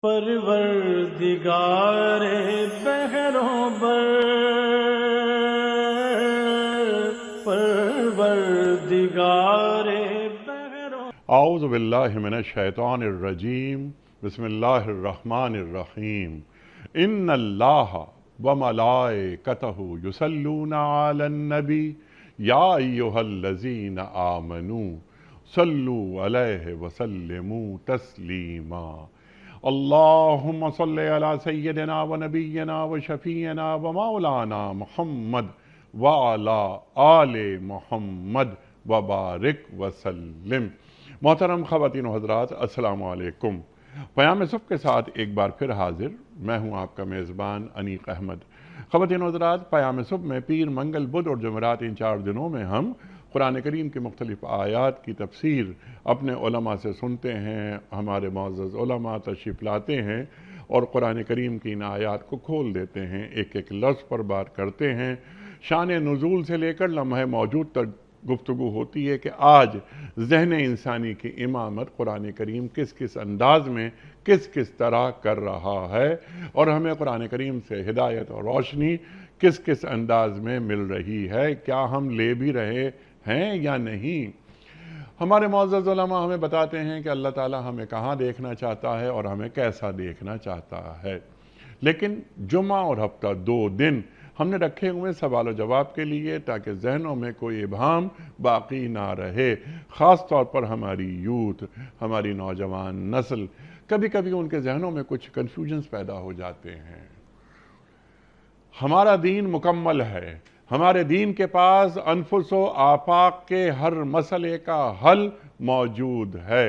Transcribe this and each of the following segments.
پروردگار بحروں بر، پروردگار بحروں۔ اعوذ باللہ من الشیطان الرجیم، بسم اللہ الرحمن الرحیم۔ ان اللہ وملائکتہ یصلون علی النبی یا ایہا الذین آمنوا صلوا علیہ وسلموا تسلیما۔ اللہم صلی علی سیدنا و نبینا و شفیعنا و مولانا محمد وعلی آل محمد وبارک وسلم۔ محترم خواتین و حضرات، السلام علیکم۔ پیام صبح کے ساتھ ایک بار پھر حاضر میں ہوں آپ کا میزبان انیق احمد۔ خواتین و حضرات، پیام صبح میں پیر، منگل، بدھ اور جمعرات ان 4 دنوں میں ہم قرآن کریم کی مختلف آیات کی تفسیر اپنے علماء سے سنتے ہیں۔ ہمارے معزز علماء تشریف لاتے ہیں اور قرآن کریم کی ان آیات کو کھول دیتے ہیں، ایک ایک لفظ پر بات کرتے ہیں۔ شان نزول سے لے کر لمحہ موجود تک گفتگو ہوتی ہے کہ آج ذہن انسانی کی امامت قرآن کریم کس کس انداز میں کس کس طرح کر رہا ہے، اور ہمیں قرآن کریم سے ہدایت اور روشنی کس کس انداز میں مل رہی ہے، کیا ہم لے بھی رہے ہیں یا نہیں۔ ہمارے معزز علماء ہمیں بتاتے ہیں کہ اللہ تعالیٰ ہمیں کہاں دیکھنا چاہتا ہے اور ہمیں کیسا دیکھنا چاہتا ہے، لیکن جمعہ اور ہفتہ 2 دن ہم نے رکھے ہوئے سوال و جواب کے لیے تاکہ ذہنوں میں کوئی ابہام باقی نہ رہے، خاص طور پر ہماری یوتھ، ہماری نوجوان نسل، کبھی کبھی ان کے ذہنوں میں کچھ کنفیوژنز پیدا ہو جاتے ہیں۔ ہمارا دین مکمل ہے، ہمارے دین کے پاس انفس و آفاق کے ہر مسئلے کا حل موجود ہے۔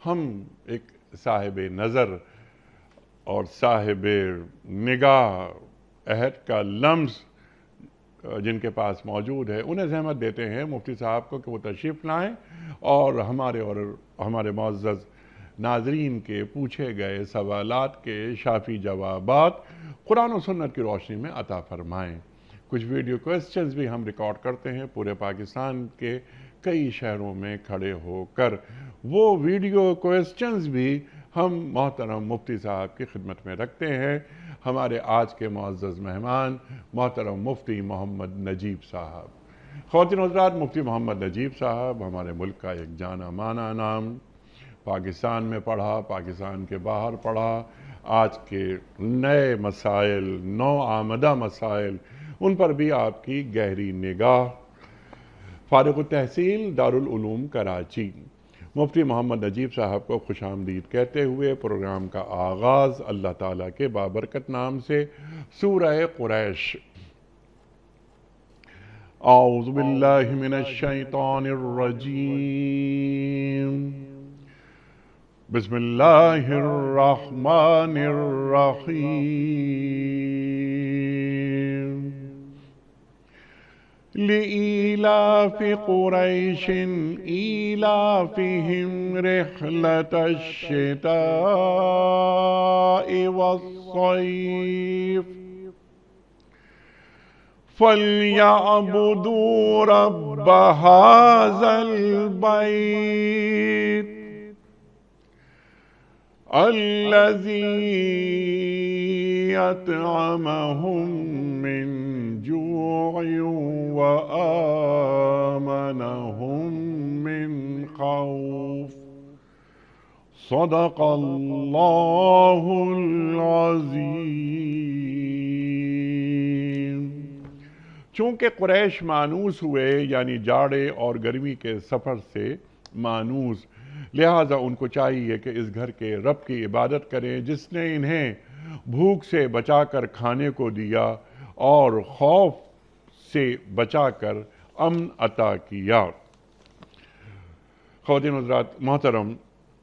ہم ایک صاحب نظر اور صاحب نگاہ عہد کا لمس جن کے پاس موجود ہے، انہیں زحمت دیتے ہیں مفتی صاحب کو کہ وہ تشریف لائیں اور ہمارے معزز ناظرین کے پوچھے گئے سوالات کے شافی جوابات قرآن و سنت کی روشنی میں عطا فرمائیں۔ کچھ ویڈیو کوئسچنز بھی ہم ریکارڈ کرتے ہیں پورے پاکستان کے کئی شہروں میں کھڑے ہو کر۔ وہ ویڈیو کوئسچنز بھی ہم محترم مفتی صاحب کی خدمت میں رکھتے ہیں۔ ہمارے آج کے معزز مہمان محترم مفتی محمد نجیب صاحب۔ خواتین و حضرات، مفتی محمد نجیب صاحب ہمارے ملک کا ایک جانا مانا نام، پاکستان میں پڑھا، پاکستان کے باہر پڑھا، آج کے نئے مسائل، نو آمدہ مسائل، ان پر بھی آپ کی گہری نگاہ۔ فارغ التحصیل دارالعلوم کراچی۔ مفتی محمد نجیب صاحب کو خوش آمدید کہتے ہوئے پروگرام کا آغاز اللہ تعالیٰ کے بابرکت نام سے سورہ قریش۔ اعوذ باللہ من الشیطان الرجیم، بسم اللہ الرحمن الرحیم۔ لإيلاف قريش إيلافهم رحلة الشتاء والصيف فليعبدوا رب هذا البيت الذي أطعمهم من جوع وآمنهم من خوف۔ صدق اللہ العظیم۔ چونکہ قریش مانوس ہوئے، یعنی جاڑے اور گرمی کے سفر سے مانوس، لہٰذا ان کو چاہیے کہ اس گھر کے رب کی عبادت کریں جس نے انہیں بھوک سے بچا کر کھانے کو دیا اور خوف سے بچا کر امن عطا کیا۔ خواتین و حضرات، محترم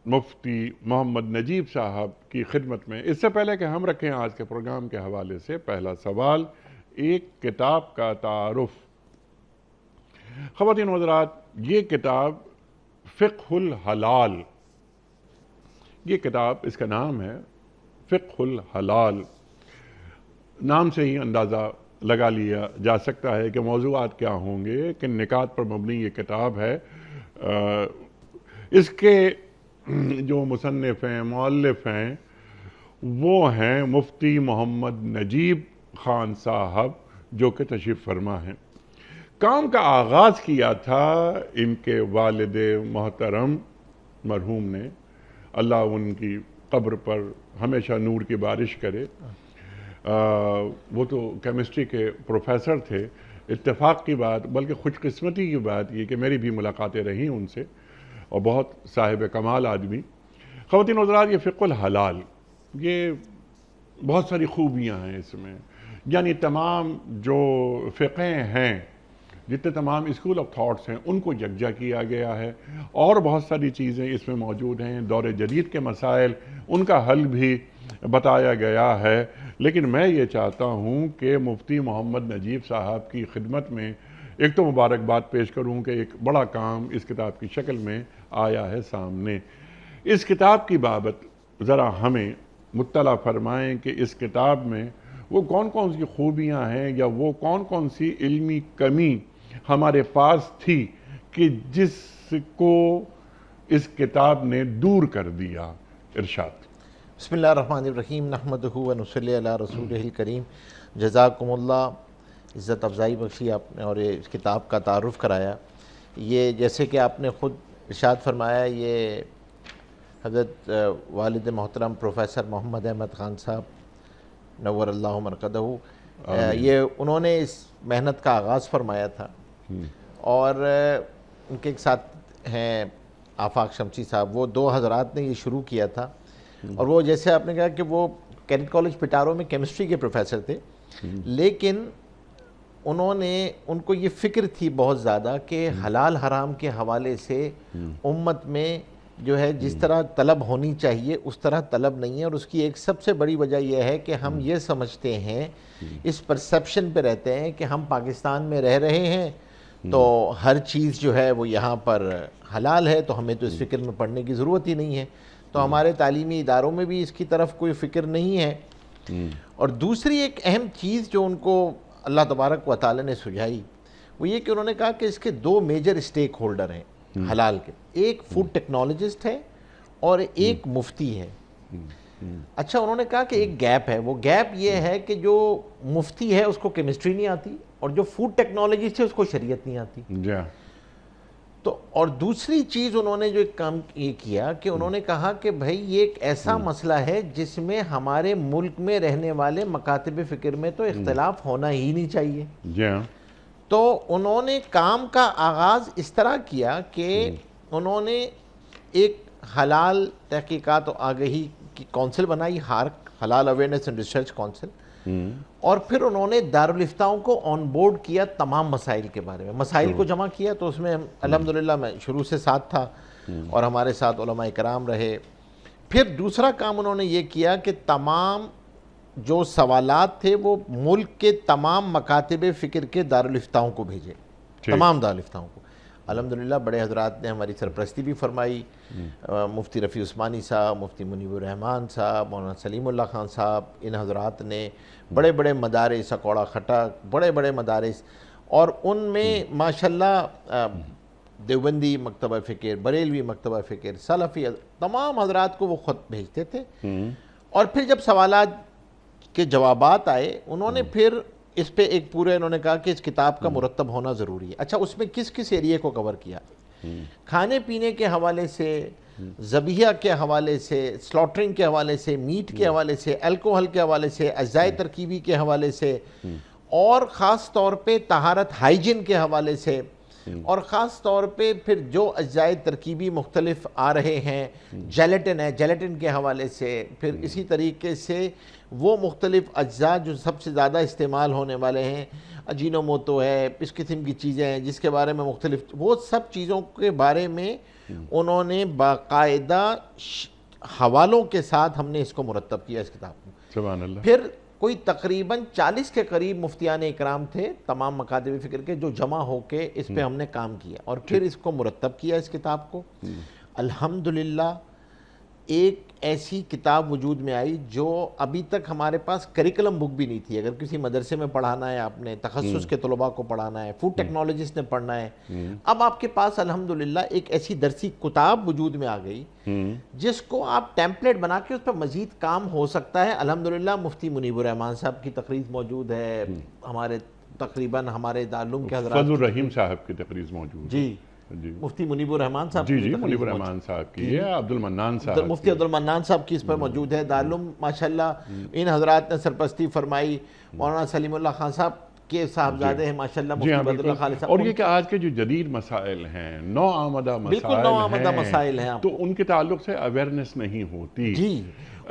مفتی محمد نجیب صاحب کی خدمت میں اس سے پہلے کہ ہم رکھیں آج کے پروگرام کے حوالے سے پہلا سوال، ایک کتاب کا تعارف۔ خواتین و حضرات، یہ کتاب فقہ الحلال، یہ کتاب، اس کا نام ہے فقہ الحلال۔ نام سے ہی اندازہ لگا لیا جا سکتا ہے کہ موضوعات کیا ہوں گے، کن نکات پر مبنی یہ کتاب ہے۔ اس کے جو مصنف ہیں، مؤلف ہیں، وہ ہیں مفتی محمد نجیب خان صاحب جو کہ تشریف فرما ہیں۔ کام کا آغاز کیا تھا ان کے والد محترم مرحوم نے، اللہ ان کی قبر پر ہمیشہ نور کی بارش کرے۔ وہ تو کیمسٹری کے پروفیسر تھے۔ اتفاق کی بات بلکہ خوش قسمتی کی بات یہ کہ میری بھی ملاقاتیں رہیں ان سے، اور بہت صاحب کمال آدمی۔ خواتین و حضرات، یہ فقہ الحلال، یہ بہت ساری خوبیاں ہیں اس میں، یعنی تمام جو فقہ ہیں، جتنے تمام اسکول آف تھاٹس ہیں، ان کو یکجا کیا گیا ہے، اور بہت ساری چیزیں اس میں موجود ہیں۔ دور جدید کے مسائل، ان کا حل بھی بتایا گیا ہے۔ لیکن میں یہ چاہتا ہوں کہ مفتی محمد نجیب صاحب کی خدمت میں ایک تو مبارکباد پیش کروں کہ ایک بڑا کام اس کتاب کی شکل میں آیا ہے سامنے۔ اس کتاب کی بابت ذرا ہمیں مطلع فرمائیں کہ اس کتاب میں وہ کون کون سی خوبیاں ہیں، یا وہ کون کون سی علمی کمی ہمارے پاس تھی کہ جس کو اس کتاب نے دور کر دیا۔ ارشاد۔ بسم اللہ الرحمن الرحیم، نحمدہ و نصلی علی رسولہ الکریم۔ جزاکم اللہ، عزت افزائی بخشی آپ نے اور اس کتاب کا تعارف کرایا۔ یہ جیسے کہ آپ نے خود ارشاد فرمایا، یہ حضرت والد محترم پروفیسر محمد احمد خان صاحب نور اللہ مرقدہ، یہ انہوں نے اس محنت کا آغاز فرمایا تھا، اور ان کے ایک ساتھ ہیں آفاق شمسی صاحب، وہ دو حضرات نے یہ شروع کیا تھا۔ اور وہ جیسے آپ نے کہا کہ وہ کینٹ کالج پٹارو میں کیمسٹری کے پروفیسر تھے، لیکن انہوں نے، ان کو یہ فکر تھی بہت زیادہ کہ حلال حرام کے حوالے سے امت میں جو ہے جس طرح طلب ہونی چاہیے اس طرح طلب نہیں ہے، اور اس کی ایک سب سے بڑی وجہ یہ ہے کہ ہم یہ سمجھتے ہیں، اس پرسیپشن پہ رہتے ہیں کہ ہم پاکستان میں رہ رہے ہیں تو ہر چیز جو ہے وہ یہاں پر حلال ہے، تو ہمیں تو اس فکر میں پڑھنے کی ضرورت ہی نہیں ہے۔ تو ہمارے تعلیمی اداروں میں بھی اس کی طرف کوئی فکر نہیں ہے۔ اور دوسری ایک اہم چیز جو ان کو اللہ تبارک و تعالی نے سجھائی، وہ یہ کہ انہوں نے کہا کہ اس کے دو میجر اسٹیک ہولڈر ہیں حلال کے، ایک فوڈ ٹیکنالوجسٹ ہے اور ایک مفتی ہے۔ اچھا، انہوں نے کہا کہ ایک گیپ ہے، وہ گیپ یہ ہے کہ جو مفتی ہے اس کو کیمسٹری نہیں آتی، اور جو فوڈ ٹیکنالوجسٹ ہے اس کو شریعت نہیں آتی۔ تو اور دوسری چیز انہوں نے جو ایک کام یہ کیا کہ انہوں نے کہا کہ بھائی یہ ایک ایسا مسئلہ ہے جس میں ہمارے ملک میں رہنے والے مکاتب فکر میں تو اختلاف ہونا ہی نہیں چاہیے۔ تو انہوں نے کام کا آغاز اس طرح کیا کہ انہوں نے ایک حلال تحقیقات و آگہی کی کونسل بنائی، ہارک، حلال اویئرنیس اینڈ ریسرچ کونسل، اور پھر انہوں نے دارالفتاؤں کو آن بورڈ کیا تمام مسائل کے بارے میں، مسائل کو جمع کیا۔ تو اس میں الحمدللہ میں شروع سے ساتھ تھا، اور ہمارے ساتھ علماء کرام رہے۔ پھر دوسرا کام انہوں نے یہ کیا کہ تمام جو سوالات تھے وہ ملک کے تمام مکاتب فکر کے دارالفتاؤں کو بھیجے، تمام دارالفتاؤں کو۔ الحمدللہ بڑے حضرات نے ہماری سرپرستی بھی فرمائی، مفتی رفیع عثمانی صاحب، مفتی منیب الرحمان صاحب، مولانا سلیم اللہ خان صاحب، ان حضرات نے بڑے بڑے مدارس، اکوڑا خٹک، بڑے بڑے مدارس، اور ان میں ماشاءاللہ دیوبندی مکتبہ فکر، بریلوی مکتبہ فکر، سلفی، تمام حضرات کو وہ خط بھیجتے تھے۔ اور پھر جب سوالات کے جوابات آئے، انہوں نے پھر اس پہ ایک پورے انہوں نے کہا کہ اس کتاب کا مرتب ہونا ضروری ہے۔ اچھا، اس میں کس کس ایریے کو کور کیا؟ کھانے پینے کے حوالے سے، ذبیحہ کے حوالے سے، سلاٹرنگ کے حوالے سے، میٹ کے حوالے سے، الکوہل کے حوالے سے، اجزاء ترکیبی کے حوالے سے، اور خاص طور پہ طہارت ہائیجین کے حوالے سے، اور خاص طور پہ پھر جو اجزاء ترکیبی مختلف آ رہے ہیں، جیلیٹن ہے، جیلیٹن کے حوالے سے، پھر اسی طریقے سے وہ مختلف اجزاء جو سب سے زیادہ استعمال ہونے والے ہیں، اجینوموٹو ہے، اس قسم کی چیزیں ہیں جس کے بارے میں مختلف، وہ سب چیزوں کے بارے میں انہوں نے باقاعدہ حوالوں کے ساتھ ہم نے اس کو مرتب کیا، اس کتاب کو۔ سبحان اللہ۔ پھر کوئی تقریباً 40 کے قریب مفتیان اکرام تھے تمام مکاتب فکر کے، جو جمع ہو کے اس پہ ہم نے کام کیا، اور پھر اس کو مرتب کیا، اس کتاب کو۔ الحمدللہ ایک ایسی کتاب وجود میں آئی جو ابھی تک ہمارے پاس کریکلم بک بھی نہیں تھی. اگر کسی مدرسے میں پڑھانا ہے آپ نے, تخصص کے طلباء کو پڑھانا ہے, فوڈ ٹیکنالوجسٹ نے پڑھنا ہے, اب آپ کے پاس الحمدللہ ایک ایسی درسی کتاب وجود میں آ گئی جس کو آپ ٹیمپلیٹ بنا کے اس پر مزید کام ہو سکتا ہے. الحمدللہ مفتی منیب الرحمان صاحب کی تقریر موجود ہے, ہمارے تقریباً ہمارے دارالعلوم کے حضرات, فضل الرحیم صاحب کی تقریر موجود ہے. جی مفتی منیب الرحمان صاحب جی منیب الرحمان صاحب کی ہے, عبد المنان صاحب, مفتی عبد المنان صاحب کی اس پر موجود ہے. دارالعلوم ماشاءاللہ ان حضرات نے سرپرستی فرمائی. مولانا سلیم اللہ خان صاحب کے صاحبزادے ہیں ماشاءاللہ, مفتی بدر اللہ خالد صاحب. اور یہ کہ آج کے جو جدید مسائل ہیں, نو آمدہ مسائل ہیں, تو ان کے تعلق سے اویئرنیس نہیں ہوتی. جی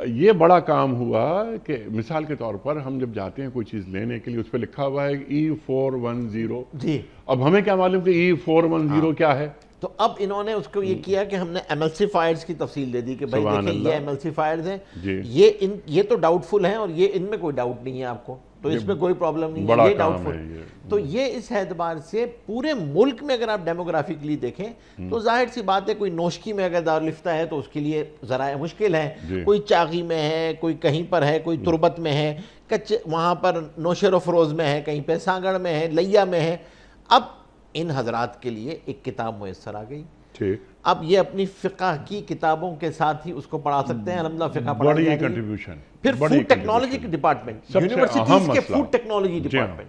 یہ بڑا کام ہوا کہ مثال کے طور پر ہم جب جاتے ہیں کوئی چیز لینے کے لیے, اس پہ لکھا ہوا ہے E410. جی اب ہمیں کیا معلوم کہ E410 کیا ہے؟ تو اب انہوں نے اس کو یہ کیا کہ ہم نے ایملسیفائرز کی تفصیل دے دی کہ بھائی دیکھیں یہ ایملسیفائرز ہیں, یہ تو ڈاؤٹ فل ہیں اور یہ ان میں کوئی ڈاؤٹ نہیں ہے آپ کو, تو اس میں کوئی پرابلم نہیں ہے, یہ ڈاؤٹ فل. تو یہ اس اعتبار سے پورے ملک میں اگر آپ ڈیموگرافکلی دیکھیں تو ظاہر سی بات ہے, کوئی نوشکی میں اگر دارالفتہ ہے تو اس کے لیے ذرائع مشکل ہے, کوئی چاغی میں ہے, کوئی کہیں پر ہے, کوئی تربت میں ہے, وہاں پر نوشہر و فروز میں ہے, کہیں پہ سانگڑ میں ہے, لیا میں ہے. اب ان حضرات کے لیے ایک کتاب میسر آ گئی. اب یہ اپنی فقہ کی کتابوں کے ساتھ ہی اس کو پڑھا سکتے ہیں. الحمدللہ فقہ پڑھا جائے گی. پھر فوڈ ٹیکنالوجی کی ڈپارٹمنٹ, یونیورسٹیز کے فوڈ ٹیکنالوجی ڈپارٹمنٹ,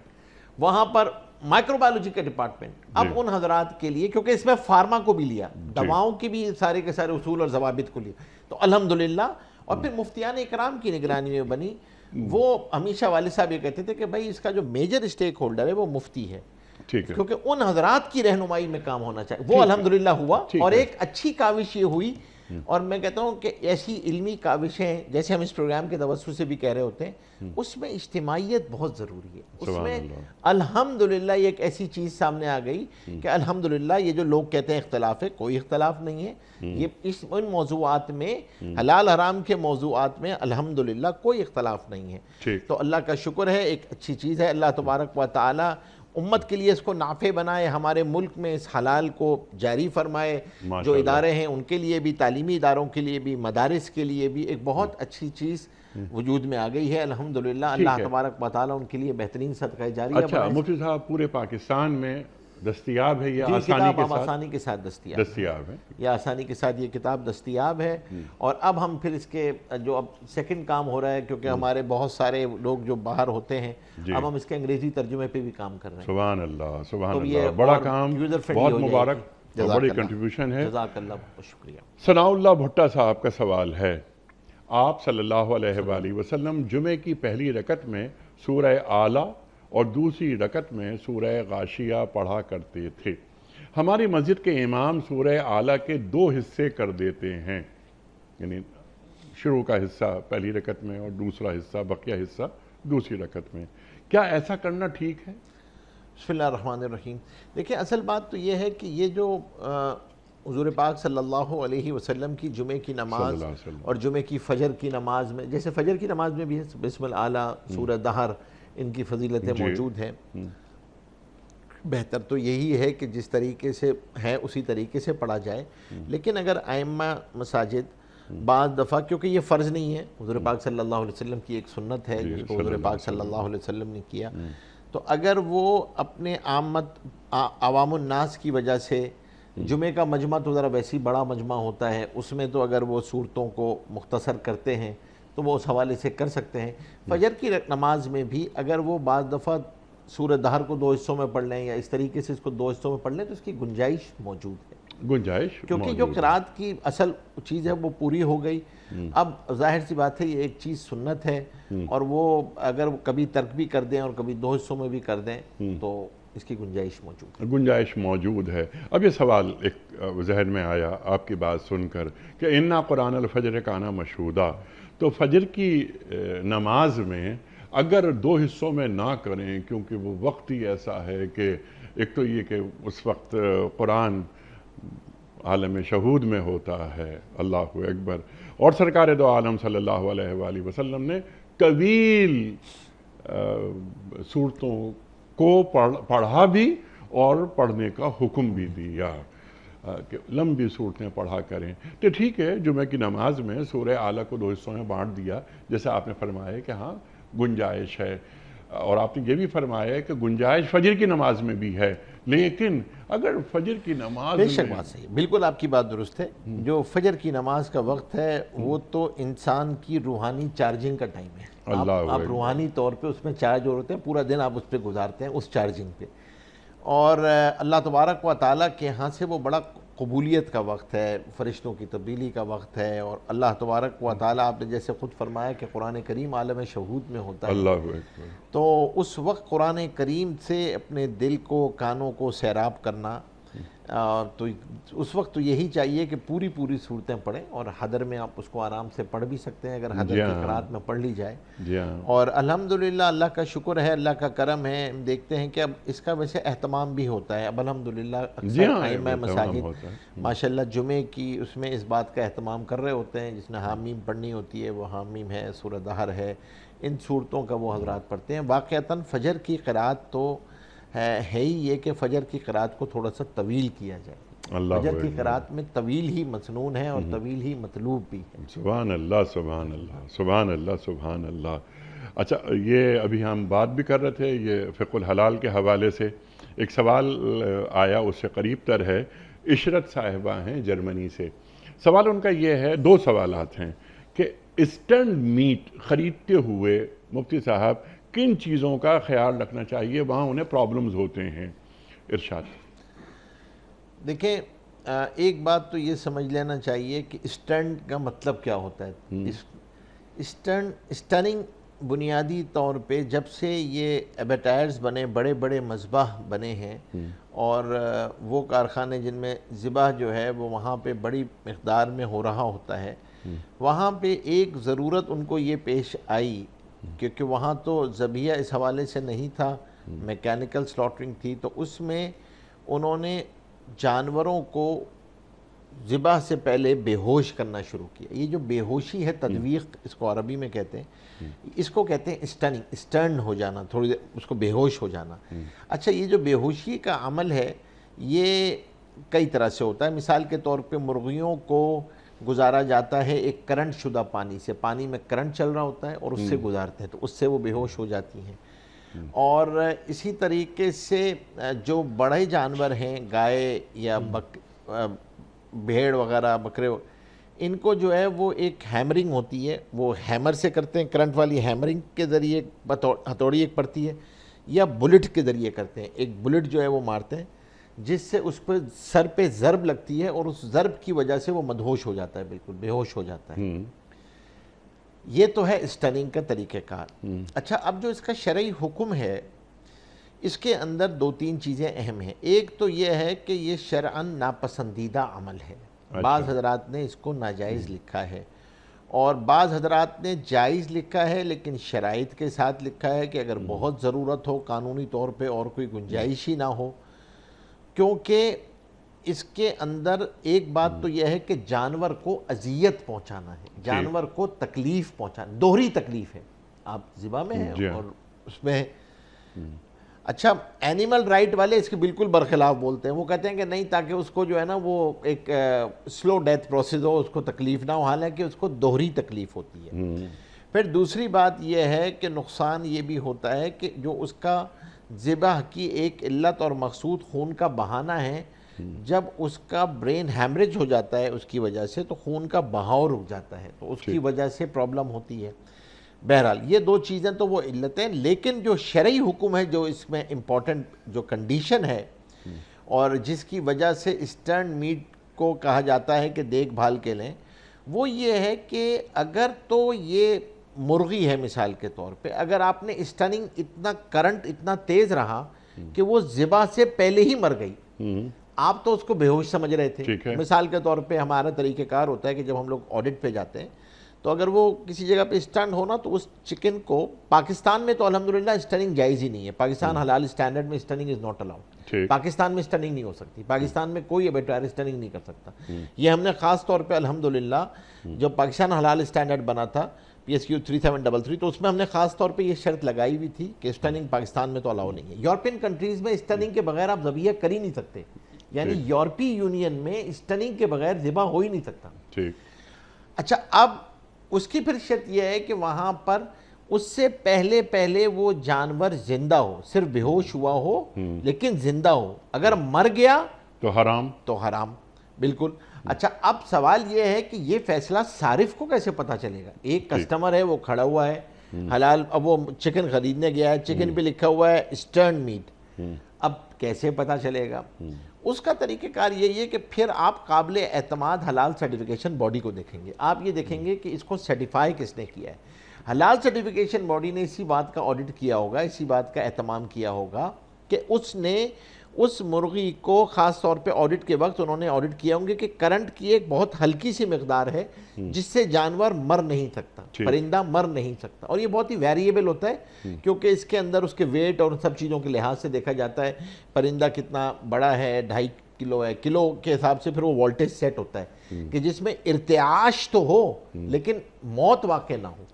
وہاں پر مائکرو بایولوجی کا ڈپارٹمنٹ. اب ان حضرات کے لیے, کیونکہ اس میں فارما کو بھی لیا, دواؤں کی بھی سارے کے سارے اصول اور ضوابط کو لیا, تو الحمدللہ. اور پھر مفتیان اکرام کی نگرانی میں بنی. وہ ہمیشہ والد صاحب یہ کہتے تھے کہ بھائی اس کا جو میجر اسٹیک ہولڈر ہے وہ مفتی ہے, کیونکہ ان حضرات کی رہنمائی میں کام ہونا چاہیے. وہ الحمدللہ ہوا, اور ایک اچھی کاوش یہ ہوئی. اور میں کہتا ہوں کہ ایسی علمی کاوشیں جیسے ہم اس پروگرام کے توسط سے بھی کہہ رہے ہوتے ہیں, اس میں اجتماعیت بہت ضروری ہے. اس میں الحمدللہ یہ ایک ایسی چیز سامنے آ گئی کہ الحمدللہ یہ جو لوگ کہتے ہیں اختلاف ہے, کوئی اختلاف نہیں ہے. یہ ان موضوعات میں, حلال حرام کے موضوعات میں الحمدللہ کوئی اختلاف نہیں ہے. تو اللہ کا شکر ہے, ایک اچھی چیز ہے. اللہ تبارک و تعالی امت کے لیے اس کو نافع بنائے, ہمارے ملک میں اس حلال کو جاری فرمائے. جو ادارے ہیں ان کے لیے بھی, تعلیمی اداروں کے لیے بھی, مدارس کے لیے بھی ایک بہت اچھی چیز وجود میں آ گئی ہے الحمدللہ. اللہ تبارک و تعالی ان کے لیے بہترین صدقہ جاری ہے. اچھا مفتی صاحب, پورے پاکستان میں دستیاب ہے یہ آسانی کے ساتھ دستیاب ہے, یہ آسانی کے ساتھ یہ کتاب دستیاب ہے. اور اب ہم پھر اس کے جو اب سیکنڈ کام ہو رہا ہے, کیونکہ ہمارے بہت سارے لوگ جو باہر ہوتے ہیں, اب ہم اس کے انگریزی ترجمے پہ بھی کام کر رہے ہیں. سبحان اللہ, سبحان اللہ, بڑا کام, بہت مبارک, بڑی کنٹریبیوشن ہے. جزاک اللہ, بہت شکریہ. ثناء اللہ بھٹا صاحب کا سوال ہے, آپ صلی اللہ علیہ وآلہ وسلم جمعے کی پہلی رکعت میں سورہ اعلیٰ اور دوسری رکعت میں سورہ غاشیہ پڑھا کرتے تھے. ہماری مسجد کے امام سورہ اعلیٰ کے 2 حصے کر دیتے ہیں, یعنی شروع کا حصہ پہلی رکعت میں اور دوسرا حصہ, بقیہ حصہ دوسری رکعت میں. کیا ایسا کرنا ٹھیک ہے؟ بسم اللہ الرحمن الرحیم. دیکھیں اصل بات تو یہ ہے کہ یہ جو حضور پاک صلی اللہ علیہ وسلم کی جمعے کی نماز اور جمعے کی فجر کی نماز میں, جیسے فجر کی نماز میں بھی بسم الاعلیٰ, سورہ دہر, ان کی فضیلتیں موجود ہیں. بہتر تو یہی ہے کہ جس طریقے سے ہے اسی طریقے سے پڑھا جائے. لیکن اگر ائمہ مساجد بعض دفعہ, کیونکہ یہ فرض نہیں ہے, حضور پاک صلی اللہ علیہ وسلم کی ایک سنت ہے جس کو حضور پاک صلی اللہ علیہ وسلم نے کیا, تو اگر وہ اپنے عوام الناس کی وجہ سے, جمعے کا مجمع تو ذرا ویسی بڑا مجمع ہوتا ہے, اس میں تو اگر وہ صورتوں کو مختصر کرتے ہیں تو وہ اس حوالے سے کر سکتے ہیں. فجر کی نماز میں بھی اگر وہ بعض دفعہ سورہ دہر کو 2 حصوں میں پڑھ لیں یا اس طریقے سے اس کو 2 حصوں میں پڑھ لیں تو اس کی گنجائش موجود ہے. کیونکہ جو قرات کی اصل چیز ہے وہ پوری ہو گئی. اب ظاہر سی بات ہے یہ ایک چیز سنت ہے, اور وہ اگر کبھی ترک بھی کر دیں اور کبھی 2 حصوں میں بھی کر دیں تو اس کی گنجائش موجود ہے. اب یہ سوال ایک ذہن میں آیا آپ کی بات سن کر کہ اِنَّا قرآن الفجر کانا مشہودا, تو فجر کی نماز میں اگر 2 حصوں میں نہ کریں, کیونکہ وہ وقت ہی ایسا ہے کہ ایک تو یہ کہ اس وقت قرآن عالم شہود میں ہوتا ہے, اللہ اکبر, اور سرکار دو عالم صلی اللہ علیہ وآلہ وسلم نے طویل صورتوں کو پڑھا بھی اور پڑھنے کا حکم بھی دیا. کہ لمبی صورتیں پڑھا کریں. تو ٹھیک ہے، جمعہ کی نماز میں سورہ اعلیٰ کو 2 حصوں میں بانٹ دیا، جیسے آپ نے فرمایا کہ ہاں گنجائش ہے، اور آپ نے یہ بھی فرمایا ہے کہ گنجائش فجر کی نماز میں بھی ہے. لیکن اگر فجر کی نماز بے شک میں بات صحیح ہے، بالکل آپ کی بات درست ہے. جو فجر کی نماز کا وقت ہے وہ تو انسان کی روحانی چارجنگ کا ٹائم ہے. اللہ آپ اکبر. روحانی طور پہ اس میں چارج ہو رہتے ہیں، پورا دن آپ اس پہ گزارتے ہیں اس چارجنگ پہ، اور اللہ تبارک و تعالیٰ کے ہاں سے وہ بڑا قبولیت کا وقت ہے، فرشتوں کی تبدیلی کا وقت ہے. اور اللہ تبارک و تعالیٰ، آپ نے جیسے خود فرمایا کہ قرآن کریم عالم شہود میں ہوتا ہے، اللہ اکبر. تو اس وقت قرآن کریم سے اپنے دل کو، کانوں کو سیراب کرنا، تو اس وقت تو یہی چاہیے کہ پوری صورتیں پڑھیں، اور حدر میں آپ اس کو آرام سے پڑھ بھی سکتے ہیں اگر حدر جی کی ہاں. قرات میں پڑھ لی جائے. جی ہاں. اور الحمدللہ اللہ کا شکر ہے، اللہ کا کرم ہے. ہم دیکھتے ہیں کہ اب اس کا ویسے اہتمام بھی ہوتا ہے اب الحمدللہ. جی اکثر ہاں، ائمہ اہتمام مساجد ہوتا ہے. ماشاءاللہ جمعے کی اس میں اس بات کا اہتمام کر رہے ہوتے ہیں. جس نے حامیم پڑھنی ہوتی ہے وہ حامیم ہے، سورہ دہر ہے، ان صورتوں کا وہ حضرات پڑھتے ہیں. واقعتاً فجر کی قرات تو ہے ہی یہ کہ فجر کی قرات کو تھوڑا سا طویل کیا جائے. فجر کی قرات میں طویل ہی مسنون ہے اور طویل ہی مطلوب بھی ہے. سبحان اللہ، سبحان اللہ، سبحان اللہ، سبحان اللہ. اچھا، یہ ابھی ہم بات بھی کر رہے تھے یہ فقہ الحلال کے حوالے سے. ایک سوال آیا، اس سے قریب تر ہے. عشرت صاحبہ ہیں جرمنی سے. سوال ان کا یہ ہے، 2 سوالات ہیں کہ اسٹنڈ میٹ خریدتے ہوئے مفتی صاحب کن چیزوں کا خیال رکھنا چاہیے، وہاں انہیں پرابلمز ہوتے ہیں. ارشاد. دیکھیں، ایک بات تو یہ سمجھ لینا چاہیے کہ اسٹنڈ کا مطلب کیا ہوتا ہے. اسٹننگ بنیادی طور پہ جب سے یہ ایبیٹائرز بنے، بڑے بڑے مذبح بنے ہیں، اور وہ کارخانے جن میں ذبح جو ہے وہ وہاں پہ بڑی مقدار میں ہو رہا ہوتا ہے، وہاں پہ ایک ضرورت ان کو یہ پیش آئی، کیونکہ وہاں تو ذبیحہ اس حوالے سے نہیں تھا، میکینیکل سلاٹرنگ تھی، تو اس میں انہوں نے جانوروں کو ذبح سے پہلے بے ہوش کرنا شروع کیا. یہ جو بے ہوشی ہے، تدویق اس کو عربی میں کہتے ہیں، اس کو کہتے ہیں اسٹننگ، اسٹرن ہو جانا، تھوڑی دیر اس کو بے ہوش ہو جانا. اچھا، یہ جو بے ہوشی کا عمل ہے یہ کئی طرح سے ہوتا ہے. مثال کے طور پہ مرغیوں کو گزارا جاتا ہے ایک کرنٹ شدہ پانی سے، پانی میں کرنٹ چل رہا ہوتا ہے اور اس سے گزارتے ہیں، تو اس سے وہ بے ہوش ہو جاتی ہیں. اور اسی طریقے سے جو بڑے جانور ہیں، گائے یا بھیڑ وغیرہ، بکرے، ان کو جو ہے وہ ایک ہیمرنگ ہوتی ہے، وہ ہیمر سے کرتے ہیں، کرنٹ والی ہیمرنگ کے ذریعے ہتھوڑی ایک پڑتی ہے، یا بلٹ کے ذریعے کرتے ہیں. ایک بلٹ جو ہے وہ مارتے ہیں جس سے اس پہ سر پہ ضرب لگتی ہے اور اس ضرب کی وجہ سے وہ مدہوش ہو جاتا ہے، بالکل بے ہوش ہو جاتا ہے. یہ تو ہے اسٹننگ کا طریقہ کار. اچھا، اب جو اس کا شرعی حکم ہے اس کے اندر 2-3 چیزیں اہم ہیں. ایک تو یہ ہے کہ یہ شرعاً ناپسندیدہ عمل ہے. بعض حضرات نے اس کو ناجائز لکھا ہے، اور بعض حضرات نے جائز لکھا ہے، لیکن شرائط کے ساتھ لکھا ہے کہ اگر بہت ضرورت ہو قانونی طور پہ اور کوئی گنجائش ہی نہ ہو. کیونکہ اس کے اندر ایک بات تو یہ ہے کہ جانور کو اذیت پہنچانا ہے، جانور کو تکلیف پہنچانا، دوہری تکلیف ہے. آپ ذبح میں ہیں اور اس میں. اچھا، اینیمل رائٹ والے اس کے بالکل برخلاف بولتے ہیں. وہ کہتے ہیں کہ نہیں، تاکہ اس کو جو ہے نا وہ ایک سلو ڈیتھ پروسیس ہو، اس کو تکلیف نہ ہو، حالانکہ اس کو دوہری تکلیف ہوتی ہے. پھر دوسری بات یہ ہے کہ نقصان یہ بھی ہوتا ہے کہ جو اس کا ذبح کی ایک علت اور مقصود خون کا بہانا ہے، جب اس کا برین ہیمریج ہو جاتا ہے اس کی وجہ سے، تو خون کا بہاؤ رک جاتا ہے، تو اس کی وجہ سے پرابلم ہوتی ہے. بہرحال یہ 2 چیزیں تو وہ علتیں. لیکن جو شرعی حکم ہے، جو اس میں امپورٹنٹ جو کنڈیشن ہے اور جس کی وجہ سے اسٹرن میٹ کو کہا جاتا ہے کہ دیکھ بھال کے لیں، وہ یہ ہے کہ اگر تو یہ مرغی ہے مثال کے طور پہ، اگر آپ نے اسٹننگ اتنا کرنٹ اتنا تیز رہا کہ وہ ذبح سے پہلے ہی مر گئی، آپ تو اس کو بے ہوش سمجھ رہے تھے. مثال کے طور پہ ہمارا طریقہ کار ہوتا ہے کہ جب ہم لوگ آڈٹ پہ جاتے ہیں تو اگر وہ کسی جگہ پہ اسٹنڈ ہونا تو اس چکن کو، پاکستان میں تو الحمدللہ اسٹننگ جائز ہی نہیں ہے. پاکستان حلال اسٹینڈرڈ میں stunning is not allowed. Pakistan میں اسٹننگ نہیں ہو سکتی، پاکستان میں کوئی ایبیٹوائر اسٹننگ نہیں کر سکتا. یہ ہم نے خاص طور پہ الحمدللہ جب پاکستان حلال اسٹینڈرڈ بنا تھا PSQ 3733، تو اس میں ہم نے خاص طور پہ یہ شرط لگائی ہوئی تھی کہ اسٹننگ پاکستان میں تو الاؤ نہیں ہے. یورپین کنٹریز میں اسٹننگ کے بغیر آپ ذبیحہ کر ہی نہیں سکتے. یعنی یورپی یونین میں اسٹننگ کے بغیر ذبح ہو ہی نہیں سکتا. ٹھیک. اچھا اب اس کی پھر شرط یہ ہے کہ وہاں پر اس سے پہلے وہ جانور زندہ ہو, صرف بے ہوش ہوا ہو لیکن زندہ ہو. اگر مر گیا تو حرام. بالکل. اچھا اب سوال یہ ہے کہ یہ فیصلہ صارف کو کیسے پتا چلے گا؟ ایک کسٹمر ہے, وہ کھڑا ہوا ہے حلال, اب وہ چکن خریدنے گیا ہے, چکن پہ لکھا ہوا ہے اسٹرن میٹ, اب کیسے پتا چلے گا؟ اس کا طریقہ کار یہی ہے کہ پھر آپ قابل اعتماد حلال سرٹیفیکیشن باڈی کو دیکھیں گے. آپ یہ دیکھیں گے کہ اس کو سرٹیفائی کس نے کیا ہے. حلال سرٹیفیکیشن باڈی نے اسی بات کا آڈٹ کیا ہوگا, اسی بات کا اہتمام کیا ہوگا کہ اس نے اس مرغی کو خاص طور پہ آڈٹ کے وقت انہوں نے آڈٹ کیا ہوں گے کہ کرنٹ کی ایک بہت ہلکی سی مقدار ہے جس سے جانور مر نہیں سکتا, پرندہ مر نہیں سکتا. اور یہ بہت ہی ویریبل ہوتا ہے کیونکہ اس کے اندر اس کے ویٹ اور سب چیزوں کے لحاظ سے دیکھا جاتا ہے. پرندہ کتنا بڑا ہے, 2.5 کلو ہے, کلو کے حساب سے پھر وہ وولٹیج سیٹ ہوتا ہے کہ جس میں ارتعاش تو ہو لیکن موت واقع نہ ہو.